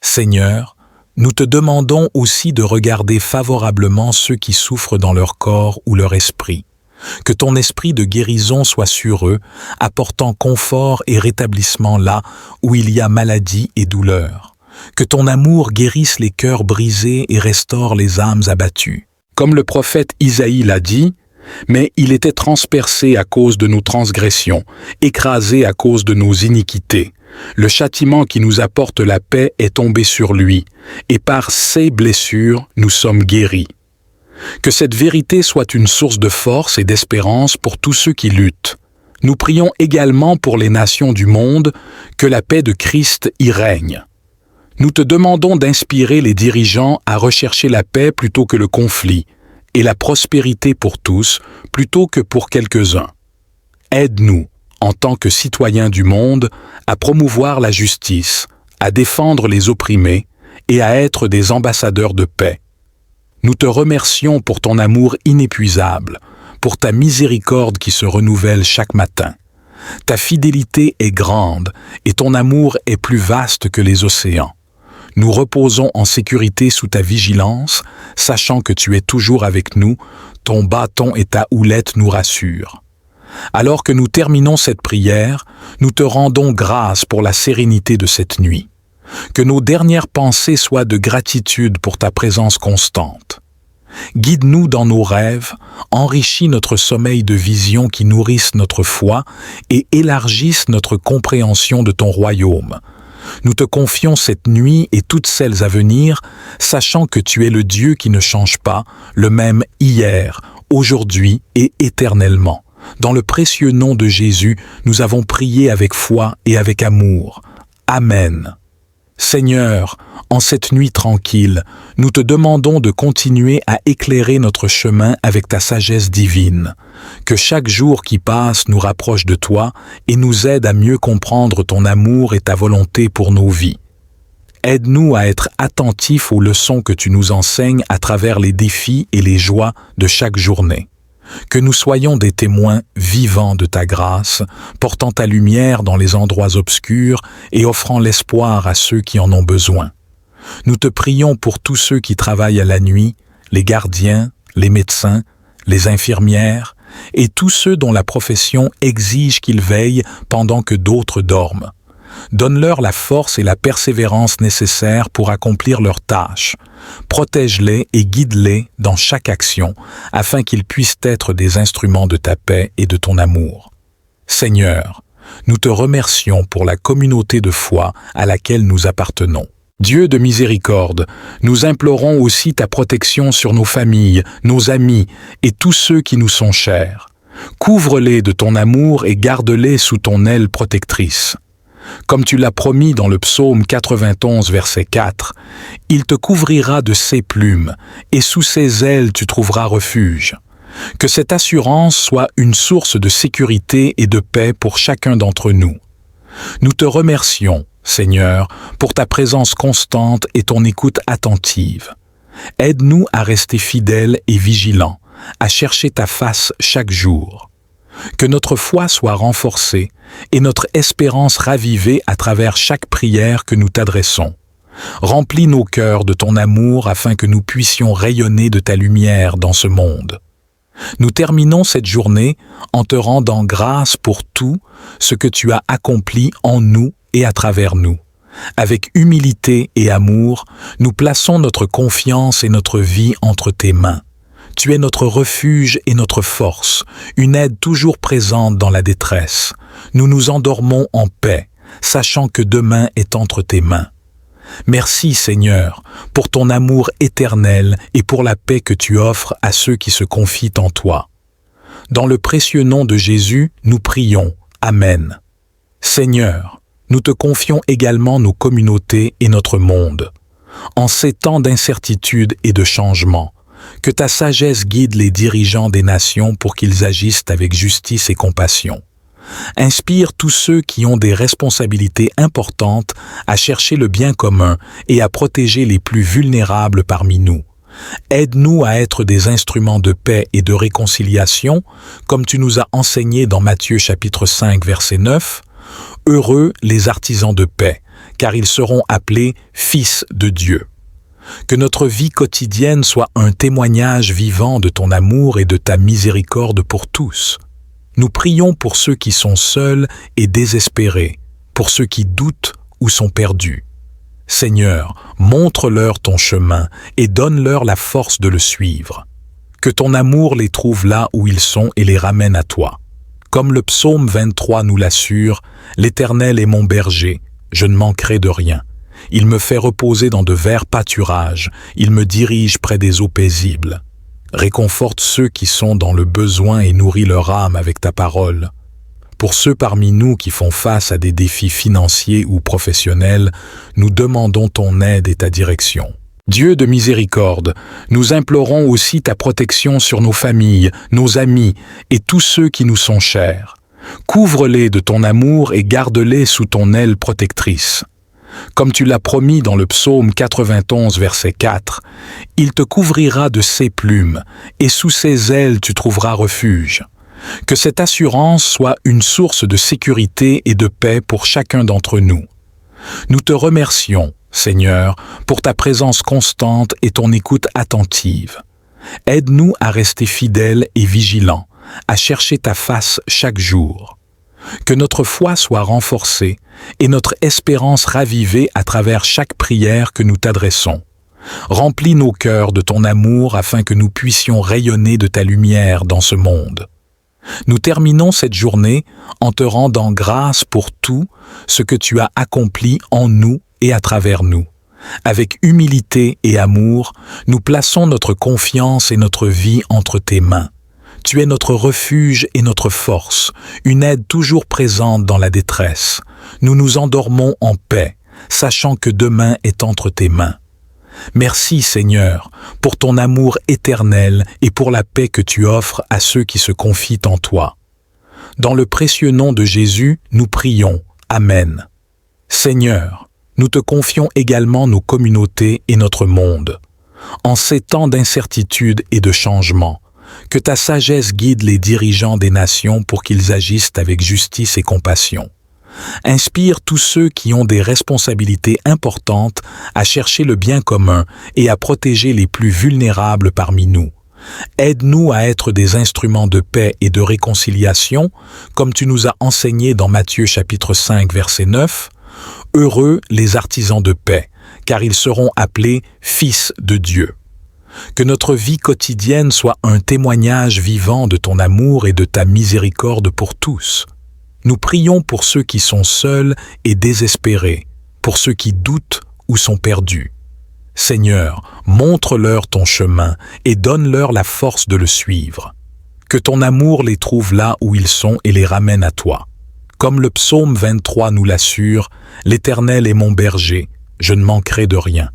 [SPEAKER 1] Seigneur, nous te demandons aussi de regarder favorablement ceux qui souffrent dans leur corps ou leur esprit. Que ton esprit de guérison soit sur eux, apportant confort et rétablissement là où il y a maladie et douleur. Que ton amour guérisse les cœurs brisés et restaure les âmes abattues. Comme le prophète Isaïe l'a dit, « Mais il était transpercé à cause de nos transgressions, écrasé à cause de nos iniquités. Le châtiment qui nous apporte la paix est tombé sur lui, et par ses blessures nous sommes guéris. » Que cette vérité soit une source de force et d'espérance pour tous ceux qui luttent. Nous prions également pour les nations du monde, que la paix de Christ y règne. Nous te demandons d'inspirer les dirigeants à rechercher la paix plutôt que le conflit, et la prospérité pour tous plutôt que pour quelques-uns. Aide-nous, en tant que citoyens du monde, à promouvoir la justice, à défendre les opprimés et à être des ambassadeurs de paix. Nous te remercions pour ton amour inépuisable, pour ta miséricorde qui se renouvelle chaque matin. Ta fidélité est grande et ton amour est plus vaste que les océans. Nous reposons en sécurité sous ta vigilance, sachant que tu es toujours avec nous, ton bâton et ta houlette nous rassurent. Alors que nous terminons cette prière, nous te rendons grâce pour la sérénité de cette nuit. Que nos dernières pensées soient de gratitude pour ta présence constante. Guide-nous dans nos rêves, enrichis notre sommeil de visions qui nourrissent notre foi et élargissent notre compréhension de ton royaume. Nous te confions cette nuit et toutes celles à venir, sachant que tu es le Dieu qui ne change pas, le même hier, aujourd'hui et éternellement. Dans le précieux nom de Jésus, nous avons prié avec foi et avec amour. Amen. Seigneur, en cette nuit tranquille, nous te demandons de continuer à éclairer notre chemin avec ta sagesse divine. Que chaque jour qui passe nous rapproche de toi et nous aide à mieux comprendre ton amour et ta volonté pour nos vies. Aide-nous à être attentifs aux leçons que tu nous enseignes à travers les défis et les joies de chaque journée. Que nous soyons des témoins vivants de ta grâce, portant ta lumière dans les endroits obscurs et offrant l'espoir à ceux qui en ont besoin. Nous te prions pour tous ceux qui travaillent à la nuit, les gardiens, les médecins, les infirmières et tous ceux dont la profession exige qu'ils veillent pendant que d'autres dorment. Donne-leur la force et la persévérance nécessaires pour accomplir leurs tâches. Protège-les et guide-les dans chaque action, afin qu'ils puissent être des instruments de ta paix et de ton amour. Seigneur, nous te remercions pour la communauté de foi à laquelle nous appartenons. Dieu de miséricorde, nous implorons aussi ta protection sur nos familles, nos amis et tous ceux qui nous sont chers. Couvre-les de ton amour et garde-les sous ton aile protectrice. Comme tu l'as promis dans le psaume 91, verset 4, « Il te couvrira de ses plumes, et sous ses ailes tu trouveras refuge. » Que cette assurance soit une source de sécurité et de paix pour chacun d'entre nous. Nous te remercions, Seigneur, pour ta présence constante et ton écoute attentive. Aide-nous à rester fidèles et vigilants, à chercher ta face chaque jour. Que notre foi soit renforcée et notre espérance ravivée à travers chaque prière que nous t'adressons. Remplis nos cœurs de ton amour afin que nous puissions rayonner de ta lumière dans ce monde. Nous terminons cette journée en te rendant grâce pour tout ce que tu as accompli en nous et à travers nous. Avec humilité et amour, nous plaçons notre confiance et notre vie entre tes mains. Tu es notre refuge et notre force, une aide toujours présente dans la détresse. Nous nous endormons en paix, sachant que demain est entre tes mains. Merci Seigneur, pour ton amour éternel et pour la paix que tu offres à ceux qui se confient en toi. Dans le précieux nom de Jésus, nous prions. Amen. Seigneur, nous te confions également nos communautés et notre monde. En ces temps d'incertitude et de changement, que ta sagesse guide les dirigeants des nations pour qu'ils agissent avec justice et compassion. Inspire tous ceux qui ont des responsabilités importantes à chercher le bien commun et à protéger les plus vulnérables parmi nous. Aide-nous à être des instruments de paix et de réconciliation, comme tu nous as enseigné dans Matthieu chapitre 5, verset 9. Heureux les artisans de paix, car ils seront appelés fils de Dieu. Que notre vie quotidienne soit un témoignage vivant de ton amour et de ta miséricorde pour tous. Nous prions pour ceux qui sont seuls et désespérés, pour ceux qui doutent ou sont perdus. Seigneur, montre-leur ton chemin et donne-leur la force de le suivre. Que ton amour les trouve là où ils sont et les ramène à toi. Comme le psaume 23 nous l'assure, « L'Éternel est mon berger, je ne manquerai de rien. Il me fait reposer dans de verts pâturages, il me dirige près des eaux paisibles. Réconforte ceux qui sont dans le besoin et nourris leur âme avec ta parole. Pour ceux parmi nous qui font face à des défis financiers ou professionnels, nous demandons ton aide et ta direction. Dieu de miséricorde, nous implorons aussi ta protection sur nos familles, nos amis et tous ceux qui nous sont chers. Couvre-les de ton amour et garde-les sous ton aile protectrice. Comme tu l'as promis dans le psaume 91, verset 4, « Il te couvrira de ses plumes, et sous ses ailes tu trouveras refuge. » Que cette assurance soit une source de sécurité et de paix pour chacun d'entre nous. Nous te remercions, Seigneur, pour ta présence constante et ton écoute attentive. Aide-nous à rester fidèles et vigilants, à chercher ta face chaque jour. Que notre foi soit renforcée et notre espérance ravivée à travers chaque prière que nous t'adressons. Remplis nos cœurs de ton amour afin que nous puissions rayonner de ta lumière dans ce monde. Nous terminons cette journée en te rendant grâce pour tout ce que tu as accompli en nous et à travers nous. Avec humilité et amour, nous plaçons notre confiance et notre vie entre tes mains. Tu es notre refuge et notre force, une aide toujours présente dans la détresse. Nous nous endormons en paix, sachant que demain est entre tes mains. Merci Seigneur, pour ton amour éternel et pour la paix que tu offres à ceux qui se confient en toi. Dans le précieux nom de Jésus, nous prions. Amen. Seigneur, nous te confions également nos communautés et notre monde. En ces temps d'incertitude et de changement, que ta sagesse guide les dirigeants des nations pour qu'ils agissent avec justice et compassion. Inspire tous ceux qui ont des responsabilités importantes à chercher le bien commun et à protéger les plus vulnérables parmi nous. Aide-nous à être des instruments de paix et de réconciliation, comme tu nous as enseigné dans Matthieu chapitre 5, verset 9. Heureux les artisans de paix, car ils seront appelés fils de Dieu. Que notre vie quotidienne soit un témoignage vivant de ton amour et de ta miséricorde pour tous. Nous prions pour ceux qui sont seuls et désespérés, pour ceux qui doutent ou sont perdus. Seigneur, montre-leur ton chemin et donne-leur la force de le suivre. Que ton amour les trouve là où ils sont et les ramène à toi. Comme le psaume 23 nous l'assure, « L'Éternel est mon berger, je ne manquerai de rien.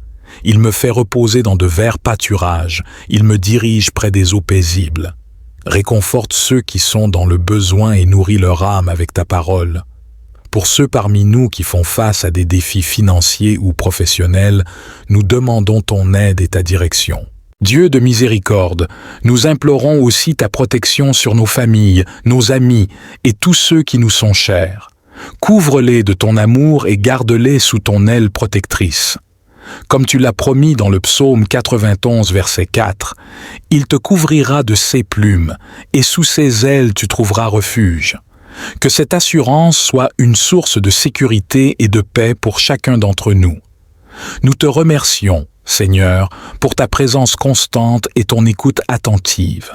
[SPEAKER 1] Il me fait reposer dans de verts pâturages, il me dirige près des eaux paisibles. » Réconforte ceux qui sont dans le besoin et nourris leur âme avec ta parole. Pour ceux parmi nous qui font face à des défis financiers ou professionnels, nous demandons ton aide et ta direction. Dieu de miséricorde, nous implorons aussi ta protection sur nos familles, nos amis et tous ceux qui nous sont chers. Couvre-les de ton amour et garde-les sous ton aile protectrice. Comme tu l'as promis dans le psaume 91, verset 4, « Il te couvrira de ses plumes, et sous ses ailes tu trouveras refuge. » Que cette assurance soit une source de sécurité et de paix pour chacun d'entre nous. Nous te remercions, Seigneur, pour ta présence constante et ton écoute attentive.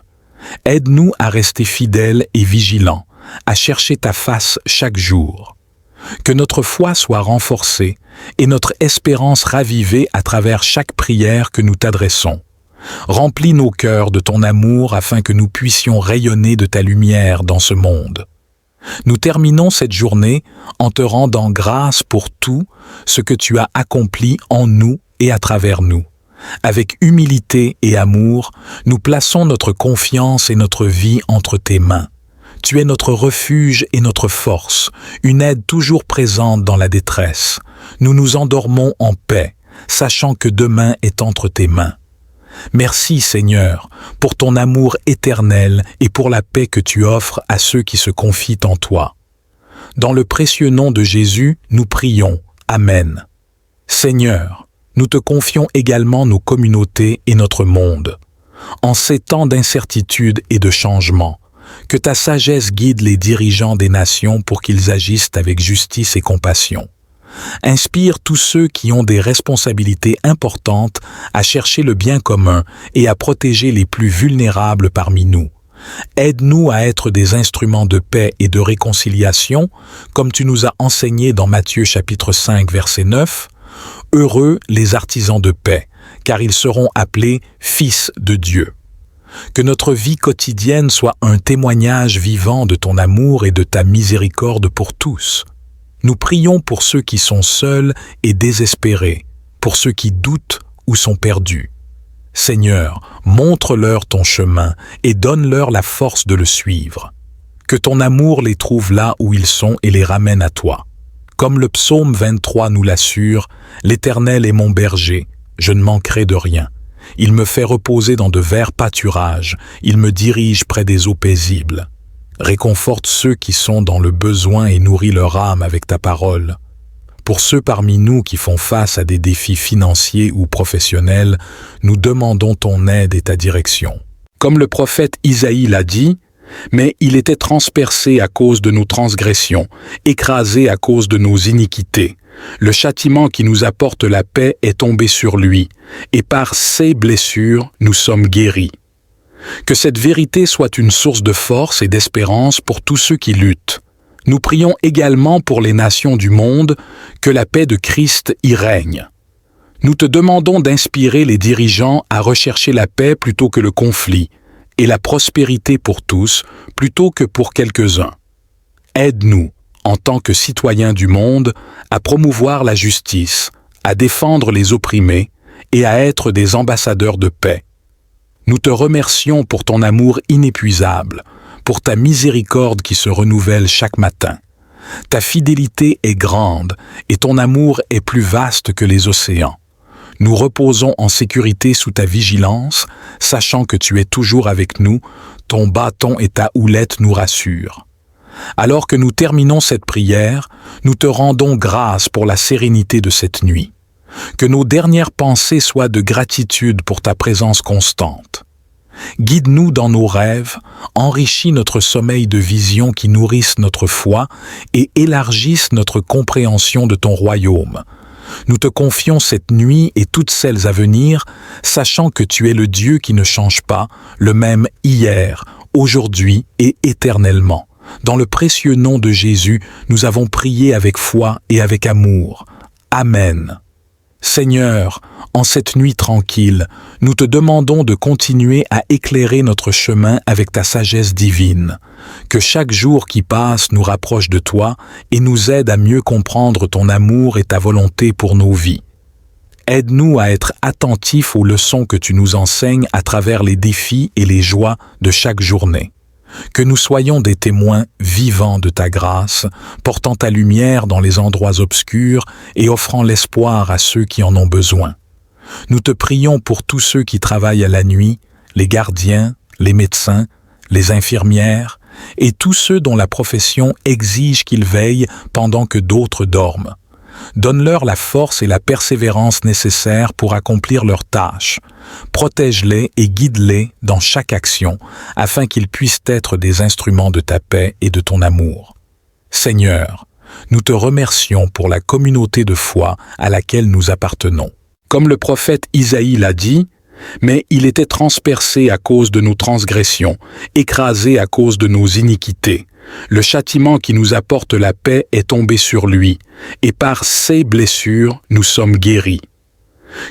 [SPEAKER 1] Aide-nous à rester fidèles et vigilants, à chercher ta face chaque jour. Que notre foi soit renforcée et notre espérance ravivée à travers chaque prière que nous t'adressons. Remplis nos cœurs de ton amour afin que nous puissions rayonner de ta lumière dans ce monde. Nous terminons cette journée en te rendant grâce pour tout ce que tu as accompli en nous et à travers nous. Avec humilité et amour, nous plaçons notre confiance et notre vie entre tes mains. Tu es notre refuge et notre force, une aide toujours présente dans la détresse. Nous nous endormons en paix, sachant que demain est entre tes mains. Merci Seigneur, pour ton amour éternel et pour la paix que tu offres à ceux qui se confient en toi. Dans le précieux nom de Jésus, nous prions. Amen. Seigneur, nous te confions également nos communautés et notre monde. En ces temps d'incertitude et de changement, que ta sagesse guide les dirigeants des nations pour qu'ils agissent avec justice et compassion. Inspire tous ceux qui ont des responsabilités importantes à chercher le bien commun et à protéger les plus vulnérables parmi nous. Aide-nous à être des instruments de paix et de réconciliation, comme tu nous as enseigné dans Matthieu chapitre 5, verset 9. Heureux les artisans de paix, car ils seront appelés fils de Dieu. Que notre vie quotidienne soit un témoignage vivant de ton amour et de ta miséricorde pour tous. Nous prions pour ceux qui sont seuls et désespérés, pour ceux qui doutent ou sont perdus. Seigneur, montre-leur ton chemin et donne-leur la force de le suivre. Que ton amour les trouve là où ils sont et les ramène à toi. Comme le psaume 23 nous l'assure, « L'Éternel est mon berger, je ne manquerai de rien. Il me fait reposer dans de verts pâturages, il me dirige près des eaux paisibles. » Réconforte ceux qui sont dans le besoin et nourris leur âme avec ta parole. Pour ceux parmi nous qui font face à des défis financiers ou professionnels, nous demandons ton aide et ta direction. Comme le prophète Isaïe l'a dit, « Mais il était transpercé à cause de nos transgressions, écrasé à cause de nos iniquités. Le châtiment qui nous apporte la paix est tombé sur lui, et par ses blessures nous sommes guéris. » Que cette vérité soit une source de force et d'espérance pour tous ceux qui luttent. Nous prions également pour les nations du monde, que la paix de Christ y règne. Nous te demandons d'inspirer les dirigeants à rechercher la paix plutôt que le conflit, et la prospérité pour tous plutôt que pour quelques-uns. Aide-nous, en tant que citoyens du monde, à promouvoir la justice, à défendre les opprimés et à être des ambassadeurs de paix. Nous te remercions pour ton amour inépuisable, pour ta miséricorde qui se renouvelle chaque matin. Ta fidélité est grande et ton amour est plus vaste que les océans. Nous reposons en sécurité sous ta vigilance, sachant que tu es toujours avec nous, ton bâton et ta houlette nous rassurent. Alors que nous terminons cette prière, nous te rendons grâce pour la sérénité de cette nuit. Que nos dernières pensées soient de gratitude pour ta présence constante. Guide-nous dans nos rêves, enrichis notre sommeil de visions qui nourrissent notre foi et élargissent notre compréhension de ton royaume. Nous te confions cette nuit et toutes celles à venir, sachant que tu es le Dieu qui ne change pas, le même hier, aujourd'hui et éternellement. Dans le précieux nom de Jésus, nous avons prié avec foi et avec amour. Amen. Seigneur, en cette nuit tranquille, nous te demandons de continuer à éclairer notre chemin avec ta sagesse divine. Que chaque jour qui passe nous rapproche de toi et nous aide à mieux comprendre ton amour et ta volonté pour nos vies. Aide-nous à être attentifs aux leçons que tu nous enseignes à travers les défis et les joies de chaque journée. Que nous soyons des témoins vivants de ta grâce, portant ta lumière dans les endroits obscurs et offrant l'espoir à ceux qui en ont besoin. Nous te prions pour tous ceux qui travaillent à la nuit, les gardiens, les médecins, les infirmières et tous ceux dont la profession exige qu'ils veillent pendant que d'autres dorment. Donne-leur la force et la persévérance nécessaires pour accomplir leurs tâches. Protège-les et guide-les dans chaque action, afin qu'ils puissent être des instruments de ta paix et de ton amour. Seigneur, nous te remercions pour la communauté de foi à laquelle nous appartenons. Comme le prophète Isaïe l'a dit, « Mais il était transpercé à cause de nos transgressions, écrasé à cause de nos iniquités. Le châtiment qui nous apporte la paix est tombé sur lui, et par ses blessures nous sommes guéris. »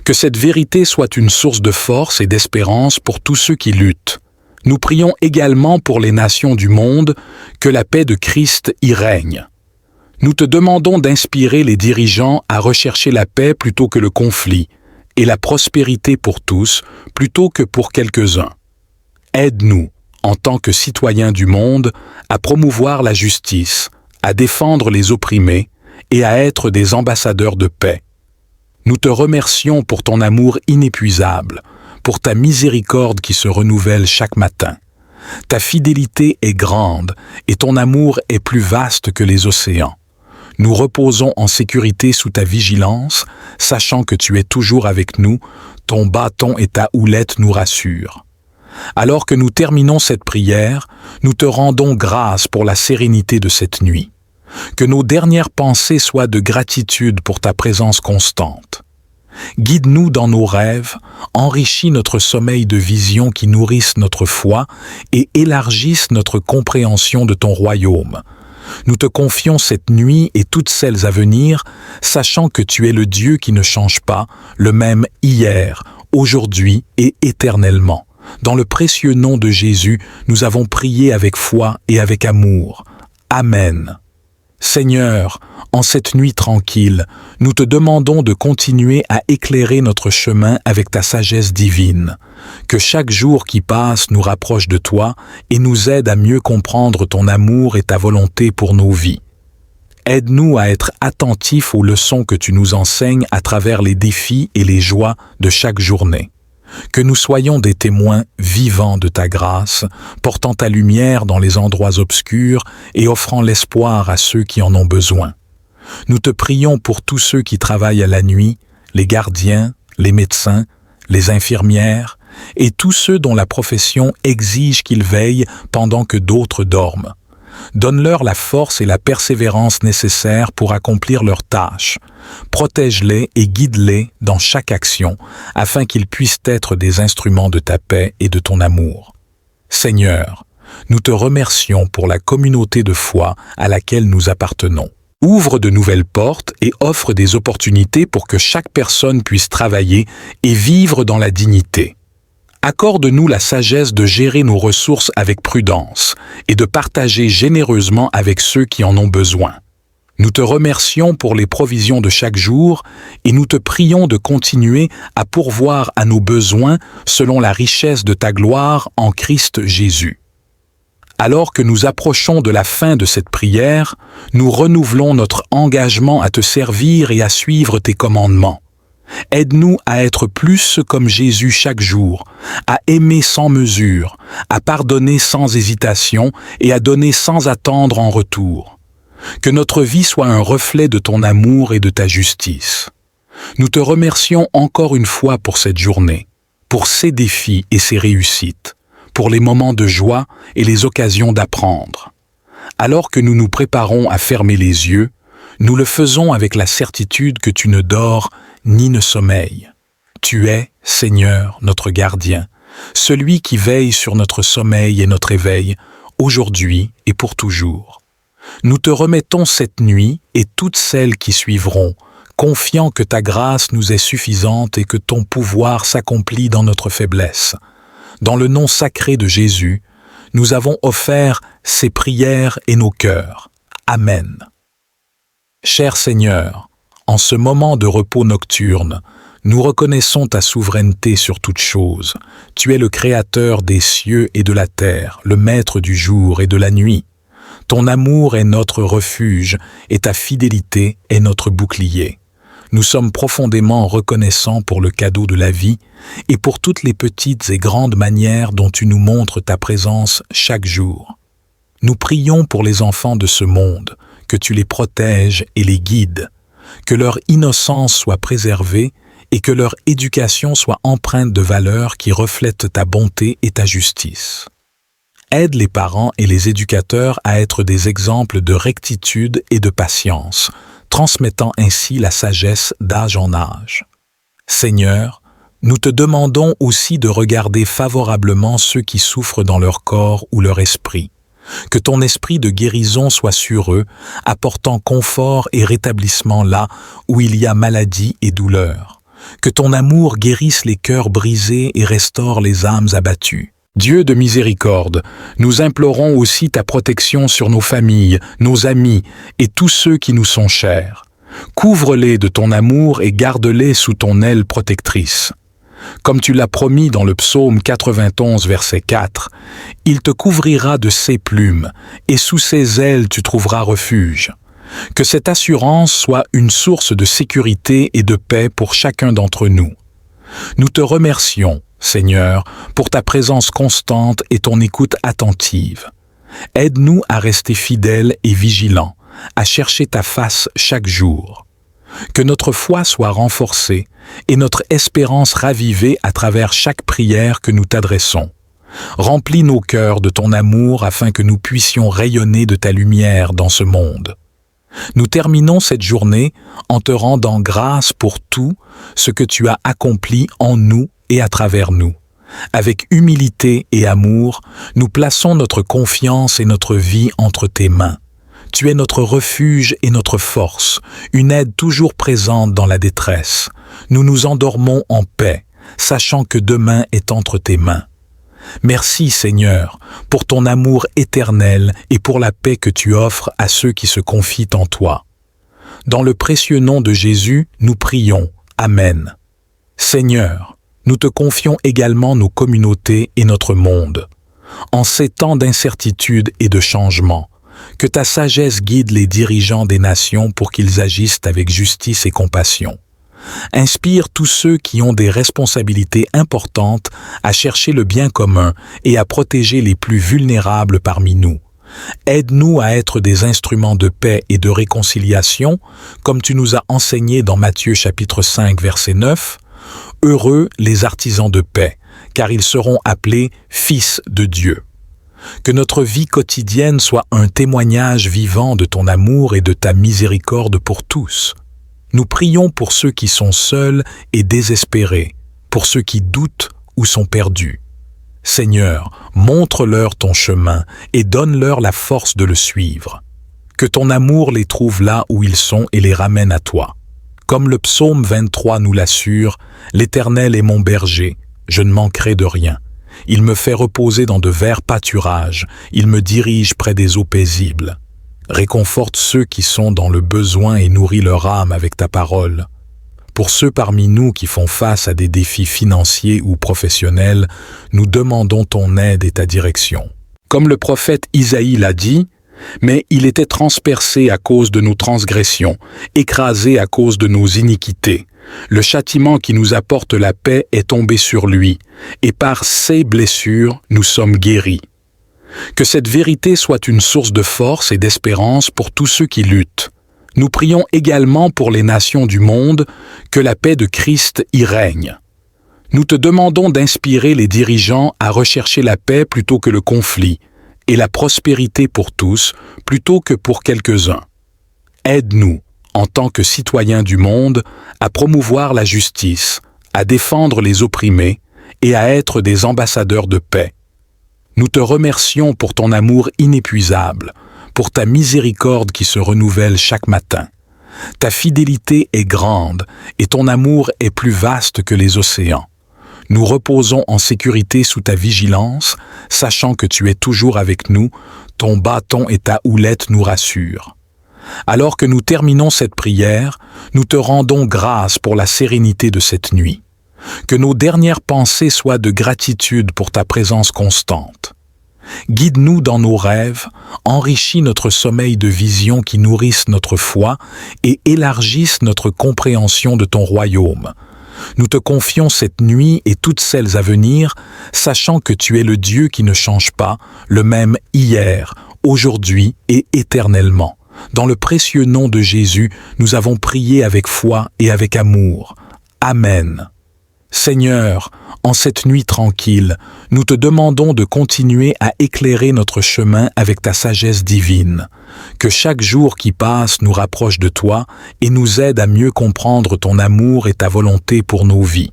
[SPEAKER 1] Que cette vérité soit une source de force et d'espérance pour tous ceux qui luttent. Nous prions également pour les nations du monde, que la paix de Christ y règne. Nous te demandons d'inspirer les dirigeants à rechercher la paix plutôt que le conflit, et la prospérité pour tous plutôt que pour quelques-uns. Aide-nous, en tant que citoyens du monde, à promouvoir la justice, à défendre les opprimés et à être des ambassadeurs de paix. Nous te remercions pour ton amour inépuisable, pour ta miséricorde qui se renouvelle chaque matin. Ta fidélité est grande et ton amour est plus vaste que les océans. Nous reposons en sécurité sous ta vigilance, sachant que tu es toujours avec nous, ton bâton et ta houlette nous rassurent. Alors que nous terminons cette prière, nous te rendons grâce pour la sérénité de cette nuit. Que nos dernières pensées soient de gratitude pour ta présence constante. Guide-nous dans nos rêves, enrichis notre sommeil de visions qui nourrissent notre foi et élargissent notre compréhension de ton royaume. Nous te confions cette nuit et toutes celles à venir, sachant que tu es le Dieu qui ne change pas, le même hier, aujourd'hui et éternellement. Dans le précieux nom de Jésus, nous avons prié avec foi et avec amour. Amen. Seigneur, en cette nuit tranquille, nous te demandons de continuer à éclairer notre chemin avec ta sagesse divine. Que chaque jour qui passe nous rapproche de toi et nous aide à mieux comprendre ton amour et ta volonté pour nos vies. Aide-nous à être attentifs aux leçons que tu nous enseignes à travers les défis et les joies de chaque journée. Que nous soyons des témoins vivants de ta grâce, portant ta lumière dans les endroits obscurs et offrant l'espoir à ceux qui en ont besoin. Nous te prions pour tous ceux qui travaillent à la nuit, les gardiens, les médecins, les infirmières et tous ceux dont la profession exige qu'ils veillent pendant que d'autres dorment. Donne-leur la force et la persévérance nécessaires pour accomplir leurs tâches. Protège-les et guide-les dans chaque action, afin qu'ils puissent être des instruments de ta paix et de ton amour. Seigneur, nous te remercions pour la communauté de foi à laquelle nous appartenons. Ouvre de nouvelles portes et offre des opportunités pour que chaque personne puisse travailler et vivre dans la dignité. Accorde-nous la sagesse de gérer nos ressources avec prudence et de partager généreusement avec ceux qui en ont besoin. Nous te remercions pour les provisions de chaque jour et nous te prions de continuer à pourvoir à nos besoins selon la richesse de ta gloire en Christ Jésus. Alors que nous approchons de la fin de cette prière, nous renouvelons notre engagement à te servir et à suivre tes commandements. Aide-nous à être plus comme Jésus chaque jour, à aimer sans mesure, à pardonner sans hésitation et à donner sans attendre en retour. Que notre vie soit un reflet de ton amour et de ta justice. Nous te remercions encore une fois pour cette journée, pour ces défis et ces réussites, pour les moments de joie et les occasions d'apprendre. Alors que nous nous préparons à fermer les yeux, nous le faisons avec la certitude que tu ne dors ni ne sommeilles. Tu es, Seigneur, notre gardien, celui qui veille sur notre sommeil et notre éveil, aujourd'hui et pour toujours. Nous te remettons cette nuit et toutes celles qui suivront, confiant que ta grâce nous est suffisante et que ton pouvoir s'accomplit dans notre faiblesse. Dans le nom sacré de Jésus, nous avons offert ces prières et nos cœurs. Amen. Cher Seigneur, en ce moment de repos nocturne, nous reconnaissons ta souveraineté sur toute chose. Tu es le Créateur des cieux et de la terre, le Maître du jour et de la nuit. Ton amour est notre refuge et ta fidélité est notre bouclier. Nous sommes profondément reconnaissants pour le cadeau de la vie et pour toutes les petites et grandes manières dont tu nous montres ta présence chaque jour. Nous prions pour les enfants de ce monde, que tu les protèges et les guides, que leur innocence soit préservée et que leur éducation soit empreinte de valeurs qui reflètent ta bonté et ta justice. Aide les parents et les éducateurs à être des exemples de rectitude et de patience, transmettant ainsi la sagesse d'âge en âge. Seigneur, nous te demandons aussi de regarder favorablement ceux qui souffrent dans leur corps ou leur esprit. Que ton esprit de guérison soit sur eux, apportant confort et rétablissement là où il y a maladie et douleur. Que ton amour guérisse les cœurs brisés et restaure les âmes abattues. Dieu de miséricorde, nous implorons aussi ta protection sur nos familles, nos amis et tous ceux qui nous sont chers. Couvre-les de ton amour et garde-les sous ton aile protectrice. Comme tu l'as promis dans le psaume 91, verset 4, « Il te couvrira de ses plumes, et sous ses ailes tu trouveras refuge. » Que cette assurance soit une source de sécurité et de paix pour chacun d'entre nous. Nous te remercions, Seigneur, pour ta présence constante et ton écoute attentive. Aide-nous à rester fidèles et vigilants, à chercher ta face chaque jour. Que notre foi soit renforcée et notre espérance ravivée à travers chaque prière que nous t'adressons. Remplis nos cœurs de ton amour afin que nous puissions rayonner de ta lumière dans ce monde. Nous terminons cette journée en te rendant grâce pour tout ce que tu as accompli en nous et à travers nous. Avec humilité et amour, nous plaçons notre confiance et notre vie entre tes mains. Tu es notre refuge et notre force, une aide toujours présente dans la détresse. Nous nous endormons en paix, sachant que demain est entre tes mains. Merci Seigneur pour ton amour éternel et pour la paix que tu offres à ceux qui se confient en toi. Dans le précieux nom de Jésus, nous prions. Amen. Seigneur, nous te confions également nos communautés et notre monde. En ces temps d'incertitude et de changement, que ta sagesse guide les dirigeants des nations pour qu'ils agissent avec justice et compassion. Inspire tous ceux qui ont des responsabilités importantes à chercher le bien commun et à protéger les plus vulnérables parmi nous. Aide-nous à être des instruments de paix et de réconciliation, comme tu nous as enseigné dans Matthieu chapitre 5, verset 9. Heureux les artisans de paix, car ils seront appelés fils de Dieu. Que notre vie quotidienne soit un témoignage vivant de ton amour et de ta miséricorde pour tous. Nous prions pour ceux qui sont seuls et désespérés, pour ceux qui doutent ou sont perdus. Seigneur, montre-leur ton chemin et donne-leur la force de le suivre. Que ton amour les trouve là où ils sont et les ramène à toi. Comme le psaume 23 nous l'assure, « L'Éternel est mon berger, je ne manquerai de rien. Il me fait reposer dans de verts pâturages, il me dirige près des eaux paisibles. » Réconforte ceux qui sont dans le besoin et nourris leur âme avec ta parole. Pour ceux parmi nous qui font face à des défis financiers ou professionnels, nous demandons ton aide et ta direction. Comme le prophète Isaïe l'a dit, « Mais il était transpercé à cause de nos transgressions, écrasé à cause de nos iniquités. Le châtiment qui nous apporte la paix est tombé sur lui, et par ses blessures nous sommes guéris. » Que cette vérité soit une source de force et d'espérance pour tous ceux qui luttent. Nous prions également pour les nations du monde, que la paix de Christ y règne. Nous te demandons d'inspirer les dirigeants à rechercher la paix plutôt que le conflit, et la prospérité pour tous plutôt que pour quelques-uns. Aide-nous, en tant que citoyens du monde, à promouvoir la justice, à défendre les opprimés et à être des ambassadeurs de paix. Nous te remercions pour ton amour inépuisable, pour ta miséricorde qui se renouvelle chaque matin. Ta fidélité est grande et ton amour est plus vaste que les océans. Nous reposons en sécurité sous ta vigilance, sachant que tu es toujours avec nous, ton bâton et ta houlette nous rassurent. Alors que nous terminons cette prière, nous te rendons grâce pour la sérénité de cette nuit. Que nos dernières pensées soient de gratitude pour ta présence constante. Guide-nous dans nos rêves, enrichis notre sommeil de visions qui nourrissent notre foi et élargissent notre compréhension de ton royaume. Nous te confions cette nuit et toutes celles à venir, sachant que tu es le Dieu qui ne change pas, le même hier, aujourd'hui et éternellement. Dans le précieux nom de Jésus, nous avons prié avec foi et avec amour. Amen. Seigneur, en cette nuit tranquille, nous te demandons de continuer à éclairer notre chemin avec ta sagesse divine. Que chaque jour qui passe nous rapproche de toi et nous aide à mieux comprendre ton amour et ta volonté pour nos vies.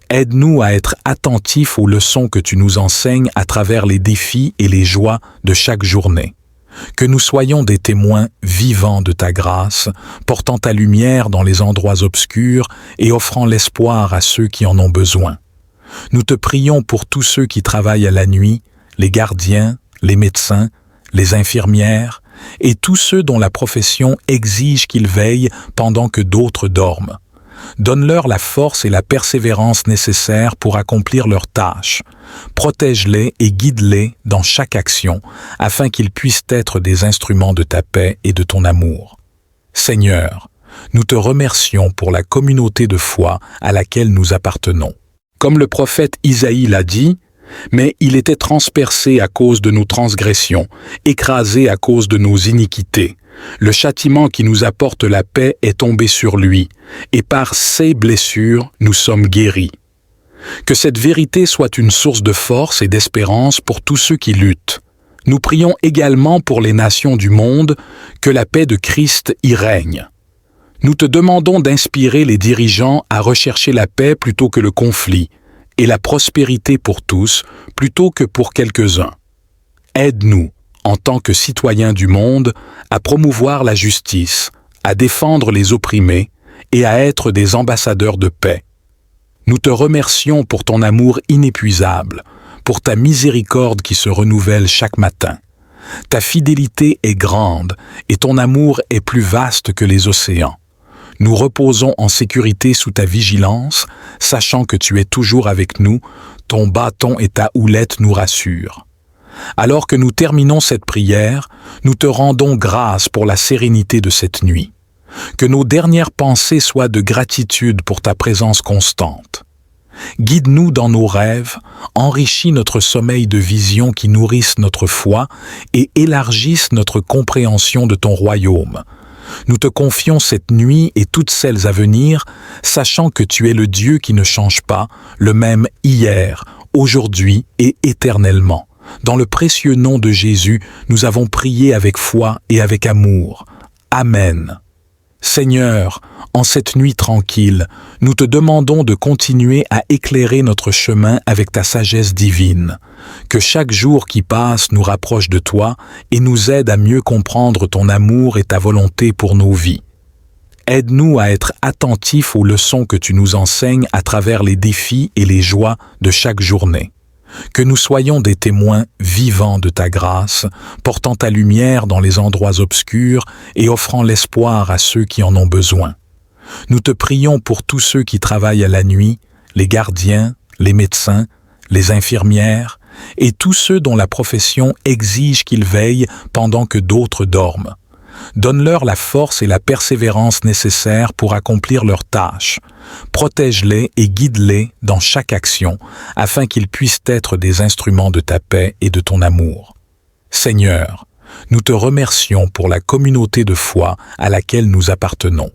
[SPEAKER 1] Aide-nous à être attentifs aux leçons que tu nous enseignes à travers les défis et les joies de chaque journée. Que nous soyons des témoins vivants de ta grâce, portant ta lumière dans les endroits obscurs et offrant l'espoir à ceux qui en ont besoin. Nous te prions pour tous ceux qui travaillent à la nuit, les gardiens, les médecins, les infirmières et tous ceux dont la profession exige qu'ils veillent pendant que d'autres dorment. Donne-leur la force et la persévérance nécessaires pour accomplir leurs tâches. Protège-les et guide-les dans chaque action, afin qu'ils puissent être des instruments de ta paix et de ton amour. Seigneur, nous te remercions pour la communauté de foi à laquelle nous appartenons. Comme le prophète Isaïe l'a dit, « Mais il était transpercé à cause de nos transgressions, écrasé à cause de nos iniquités. Le châtiment qui nous apporte la paix est tombé sur lui, et par ses blessures, nous sommes guéris. » Que cette vérité soit une source de force et d'espérance pour tous ceux qui luttent. Nous prions également pour les nations du monde, que la paix de Christ y règne. Nous te demandons d'inspirer les dirigeants à rechercher la paix plutôt que le conflit, et la prospérité pour tous plutôt que pour quelques-uns. Aide-nous, en tant que citoyens du monde, à promouvoir la justice, à défendre les opprimés et à être des ambassadeurs de paix. Nous te remercions pour ton amour inépuisable, pour ta miséricorde qui se renouvelle chaque matin. Ta fidélité est grande et ton amour est plus vaste que les océans. Nous reposons en sécurité sous ta vigilance, sachant que tu es toujours avec nous, ton bâton et ta houlette nous rassurent. Alors que nous terminons cette prière, nous te rendons grâce pour la sérénité de cette nuit. Que nos dernières pensées soient de gratitude pour ta présence constante. Guide-nous dans nos rêves, enrichis notre sommeil de visions qui nourrissent notre foi et élargissent notre compréhension de ton royaume. Nous te confions cette nuit et toutes celles à venir, sachant que tu es le Dieu qui ne change pas, le même hier, aujourd'hui et éternellement. Dans le précieux nom de Jésus, nous avons prié avec foi et avec amour. Amen. Seigneur, en cette nuit tranquille, nous te demandons de continuer à éclairer notre chemin avec ta sagesse divine. Que chaque jour qui passe nous rapproche de toi et nous aide à mieux comprendre ton amour et ta volonté pour nos vies. Aide-nous à être attentifs aux leçons que tu nous enseignes à travers les défis et les joies de chaque journée. Que nous soyons des témoins vivants de ta grâce, portant ta lumière dans les endroits obscurs et offrant l'espoir à ceux qui en ont besoin. Nous te prions pour tous ceux qui travaillent à la nuit, les gardiens, les médecins, les infirmières et tous ceux dont la profession exige qu'ils veillent pendant que d'autres dorment. Donne-leur la force et la persévérance nécessaires pour accomplir leurs tâches. Protège-les et guide-les dans chaque action, afin qu'ils puissent être des instruments de ta paix et de ton amour. Seigneur, nous te remercions pour la communauté de foi à laquelle nous appartenons.